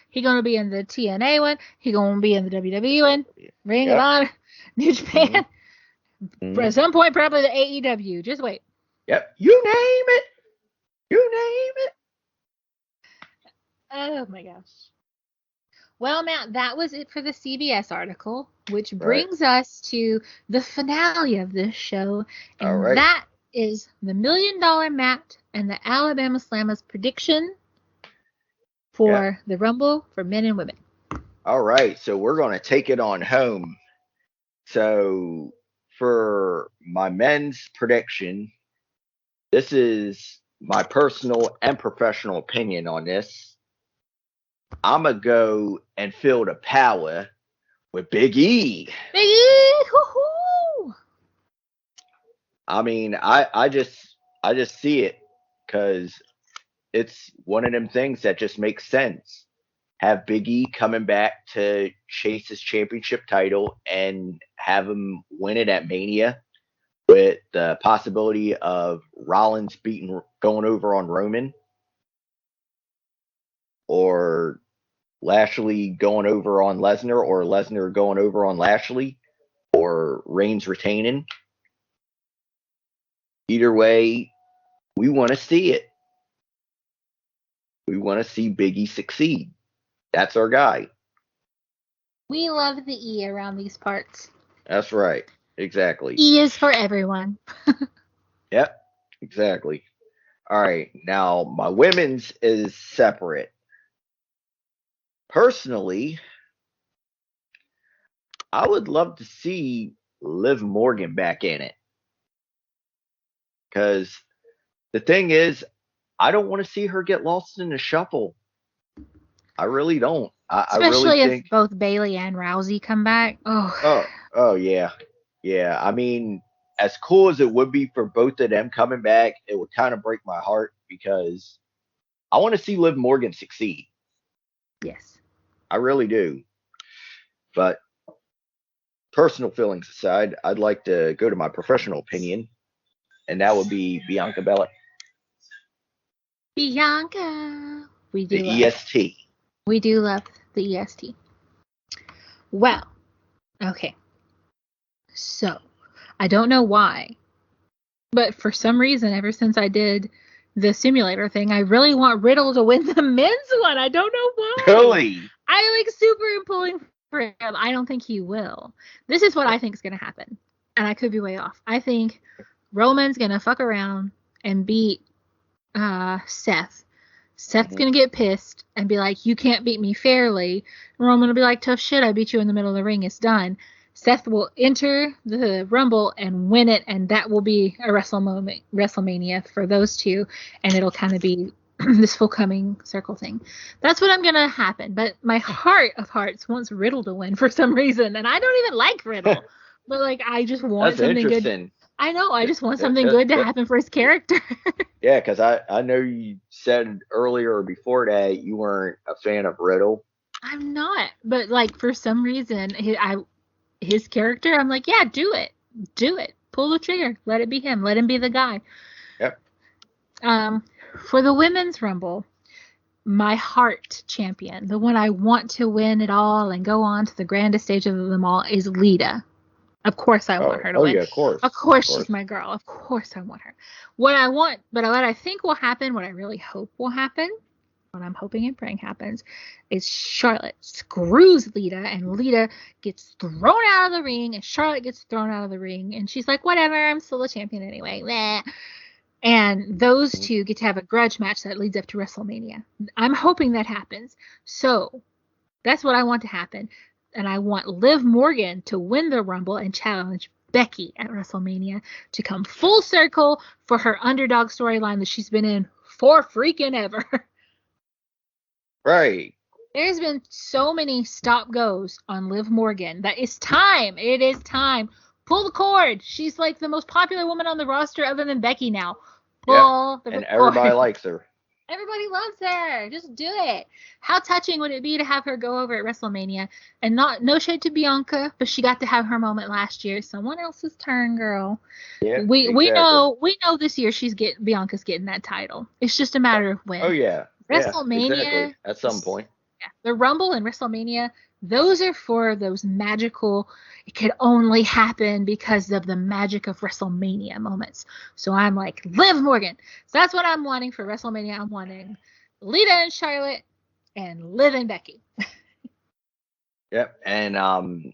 He gonna be in the TNA one. He gonna be in the WWE one. Ring of Yep. Honor, New Mm-hmm. Japan. Mm-hmm. At some point, probably the AEW. Just wait. Yep. You name it. You name it. Oh my gosh. Well, Matt, that was it for the CBS article, which Right. brings us to the finale of this show, All and right. that is the $1 Million Matt and the Alabama Slammers prediction Yep. for the Rumble for men and women. All right. So we're going to take it on home. So for my men's prediction, this is my personal and professional opinion on this. I'm going to go and feel the power with Big E. Big E! Woohoo! I mean, I just see it because it's one of them things that just makes sense. Have Big E coming back to chase his championship title and have him win it at Mania with the possibility of Rollins going over on Roman or Lashley going over on Lesnar or Lesnar going over on Lashley or Reigns retaining. Either way, we want to see it. We want to see Big E succeed. That's our guy. We love the E around these parts. That's right. Exactly. E is for everyone. Yep. Exactly. All right. Now, my women's is separate. Personally, I would love to see Liv Morgan back in it. Because the thing is, I don't want to see her get lost in the shuffle. I really don't. I really Especially if think. both Bailey and Rousey come back. Oh, Oh, yeah. Yeah. I mean, as cool as it would be for both of them coming back, it would kind of break my heart because I want to see Liv Morgan succeed. yes. I really do. But personal feelings aside, I'd like to go to my professional opinion, and that would be Bianca Belair, Bianca. We the do love. EST. We do love the EST. Well, okay. So, I don't know why, but for some reason, ever since I did the simulator thing, I really want Riddle to win the men's one. I don't know why. Really? I like super am pulling for him. I don't think he will. This is what I think is going to happen. And I could be way off. I think Roman's going to fuck around and beat Seth. Seth's going to get pissed and be like, you can't beat me fairly. Roman will be like, tough shit, I beat you in the middle of the ring. It's done. Seth will enter the Rumble and win it, and that will be a WrestleMania for those two, and it'll kind of be this full coming circle thing. That's what I'm going to happen. But my heart of hearts wants Riddle to win for some reason, and I don't even like Riddle. But, like, I just want That's something good. interesting. I know. I just want something good to happen for his character. Yeah, because I know you said earlier or before that you weren't a fan of Riddle. I'm not. But, like, for some reason, his character, I'm like, yeah, do it. Do it. Pull the trigger. Let it be him. Let him be the guy. Yep. For the women's Rumble, my heart champion, the one I want to win it all and go on to the grandest stage of them all, is Lita. Of course I want her to win. Yeah, of course. Of course she's my girl. Of course I want her. What I think will happen, what I really hope will happen, what I'm hoping and praying happens, is Charlotte screws Lita, and Lita gets thrown out of the ring, and Charlotte gets thrown out of the ring, and she's like, whatever, I'm still a champion anyway. Bleh. And those two get to have a grudge match that leads up to WrestleMania. I'm hoping that happens. So that's what I want to happen. And I want Liv Morgan to win the Rumble and challenge Becky at WrestleMania to come full circle for her underdog storyline that she's been in for freaking ever. Right. There's been so many stop goes on Liv Morgan that it's time. It is time. Pull the cord. She's like the most popular woman on the roster other than Becky now. Yep. Pull the And everybody cord. likes her. Everybody loves her. Just do it. How touching would it be to have her go over at WrestleMania? And no shade to Bianca, but she got to have her moment last year. Someone else's turn, girl. Yep. We Exactly. know this year Bianca's getting that title. It's just a matter of Oh when. yeah. Yeah. Exactly. WrestleMania, At some point. yeah, the Rumble and WrestleMania, those are for those magical, it could only happen because of the magic of WrestleMania moments. So I'm like, Liv Morgan. So that's what I'm wanting for WrestleMania. I'm wanting Lita and Charlotte and Liv and Becky. Yep. And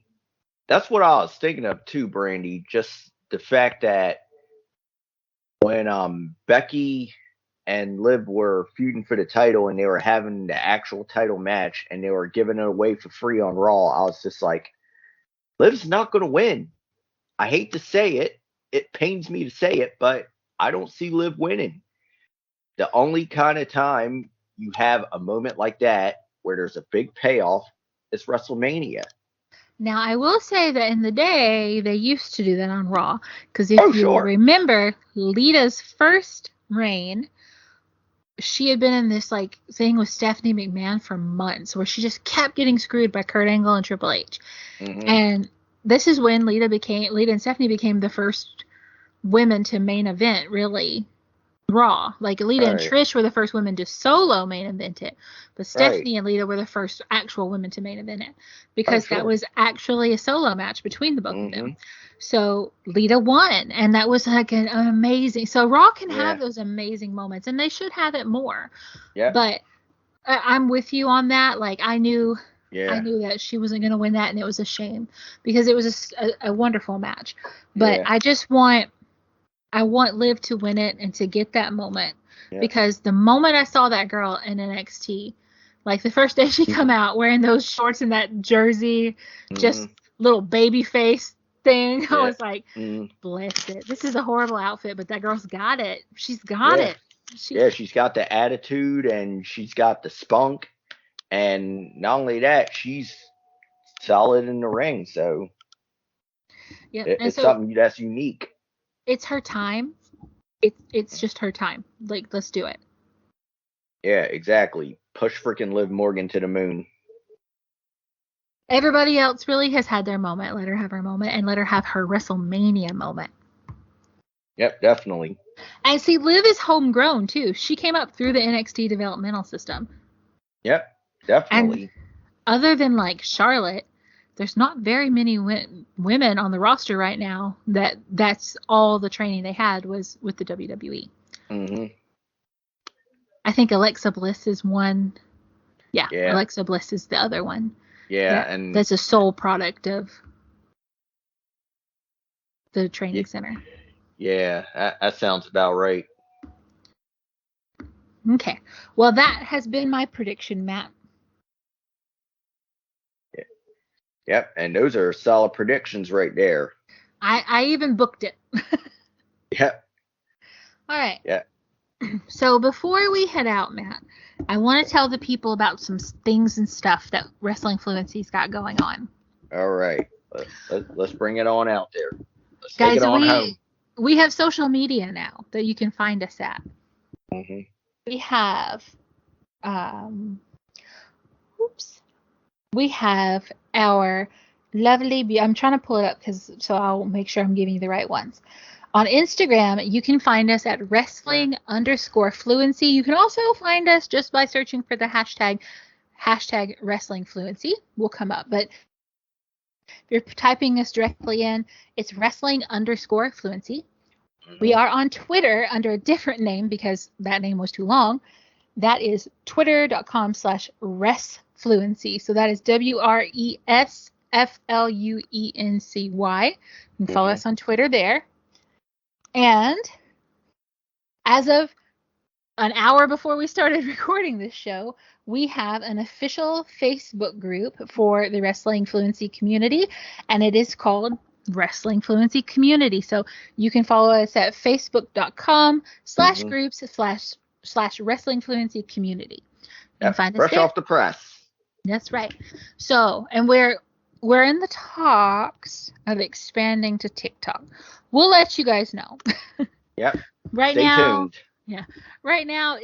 that's what I was thinking of too, Brandy. Just the fact that when Becky and Liv were feuding for the title and they were having the actual title match and they were giving it away for free on Raw, I was just like, Liv's not going to win. I hate to say it. It pains me to say it, but I don't see Liv winning. The only kind of time you have a moment like that where there's a big payoff is WrestleMania. Now, I will say that in the day, they used to do that on Raw. Because Oh, if you sure. remember Lita's first reign, she had been in this like thing with Stephanie McMahon for months where she just kept getting screwed by Kurt Angle and Triple H. Mm-hmm. And this is when Lita and Stephanie became the first women to main event, really, Raw. Like Lita and Trish were the first women to solo main event it, but Stephanie and Lita were the first actual women to main event it because that was actually a solo match between the both of them. So Lita won, and that was like an amazing. So Raw can have those amazing moments, and they should have it more. Yeah. But I'm with you on that. Like I knew that she wasn't going to win that, and it was a shame because it was a wonderful match. But I want Liv to win it and to get that moment because the moment I saw that girl in NXT, like the first day she come out wearing those shorts and that jersey, just little baby face thing, I was like, bless it. This is a horrible outfit, but that girl's got it. She's got it. She's got the attitude and she's got the spunk. And not only that, she's solid in the ring. So it's something that's unique. It's her time. It's just her time. Like, let's do it. Yeah, exactly. Push freaking Liv Morgan to the moon. Everybody else really has had their moment. Let her have her moment and let her have her WrestleMania moment. Yep, definitely. And see, Liv is homegrown too. She came up through the NXT developmental system. Yep, definitely. And other than like Charlotte, there's not very many women on the roster right now that's all the training they had was with the WWE. Mm-hmm. I think Alexa Bliss is one. Yeah, Alexa Bliss is the other one. Yeah, and that's a sole product of the training center. Yeah, that sounds about right. Okay. Well, that has been my prediction, Matt. Yep, and those are solid predictions right there. I even booked it. Yep. All right. Yeah. So before we head out, Matt, I want to tell the people about some things and stuff that Wrestling Fluency's got going on. All right. Let's bring it on out there. Let's Guys, take it on home. We have social media now that you can find us at. Mm-hmm. We have, we have our lovely, I'm trying to pull it up so I'll make sure I'm giving you the right ones. On Instagram, you can find us at wrestling_fluency. You can also find us just by searching for the hashtag wrestling fluency. Will come up. But if you're typing us directly in, it's wrestling_fluency. We are on Twitter under a different name because that name was too long. That is twitter.com/resfluency. So that is WRESFLUENCY. You can follow us on Twitter there. And as of an hour before we started recording this show, we have an official Facebook group for the Wrestling Fluency community, and it is called Wrestling Fluency Community. So you can follow us at facebook.com/groups/Wrestling Fluency Community. You can find us fresh there. off the press. That's right. So, and we're in the talks of expanding to TikTok. We'll let you guys know. Yep. Right Stay now, tuned. yeah. Right now,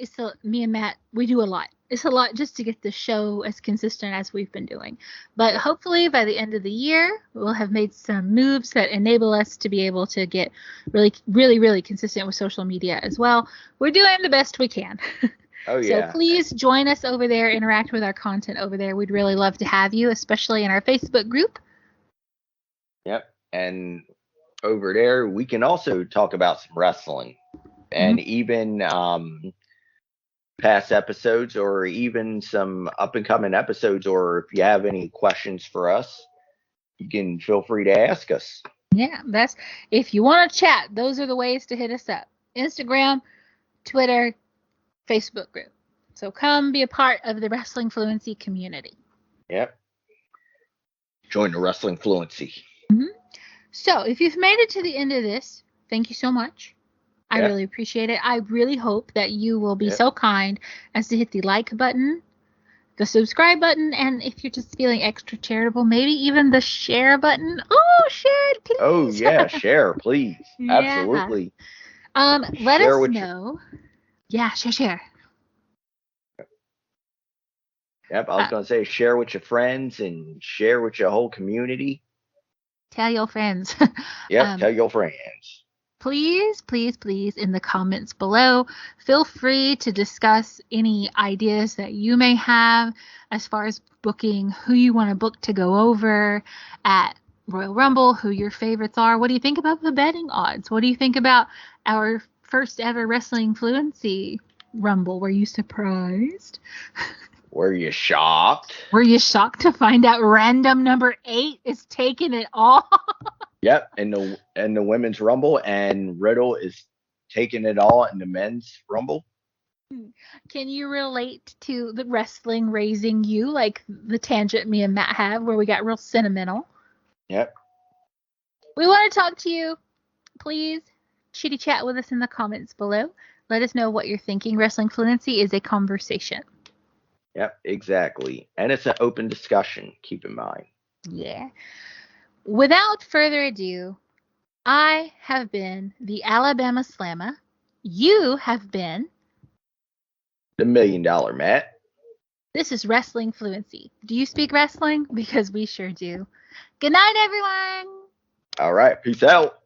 me and Matt, we do a lot. It's a lot just to get the show as consistent as we've been doing. But hopefully by the end of the year, we'll have made some moves that enable us to be able to get really, really, really consistent with social media as well. We're doing the best we can. Oh, yeah. So please join us over there, interact with our content over there. We'd really love to have you, especially in our Facebook group. Yep. And over there, we can also talk about some wrestling and even past episodes or even some up and coming episodes. Or if you have any questions for us, you can feel free to ask us. Yeah, if you want to chat, those are the ways to hit us up. Instagram, Twitter, Facebook group. So come be a part of the Wrestling Fluency community. Yep. Join the Wrestling Fluency. So if you've made it to the end of this, thank you so much. I really appreciate it. I really hope that you will be so kind as to hit the like button, the subscribe button, and if you're just feeling extra charitable, maybe even the share button. Oh, share it, please. Oh, yeah, share, please. Yeah. Absolutely. Let us know. Yeah, share. Yep, I was going to say share with your friends and share with your whole community. Tell your friends. Yep, tell your friends. Please, in the comments below, feel free to discuss any ideas that you may have as far as booking, who you want to book to go over at Royal Rumble, who your favorites are. What do you think about the betting odds? What do you think about our first ever Wrestling Fluency Rumble? Were you surprised? Were you shocked? Were you shocked to find out random number 8 is taking it all? Yep, in the women's Rumble, and Riddle is taking it all in the men's Rumble. Can you relate to the wrestling raising you, like the tangent me and Matt have, where we got real sentimental? Yep. We want to talk to you. Please chitty chat with us in the comments below. Let us know what you're thinking. Wrestling Fluency is a conversation. Yep, exactly. And it's an open discussion, keep in mind. Yeah. Without further ado, I have been the Alabama Slammer. You have been the $1 Million Matt. This is Wrestling Fluency. Do you speak wrestling? Because we sure do. Good night, everyone. All right. Peace out.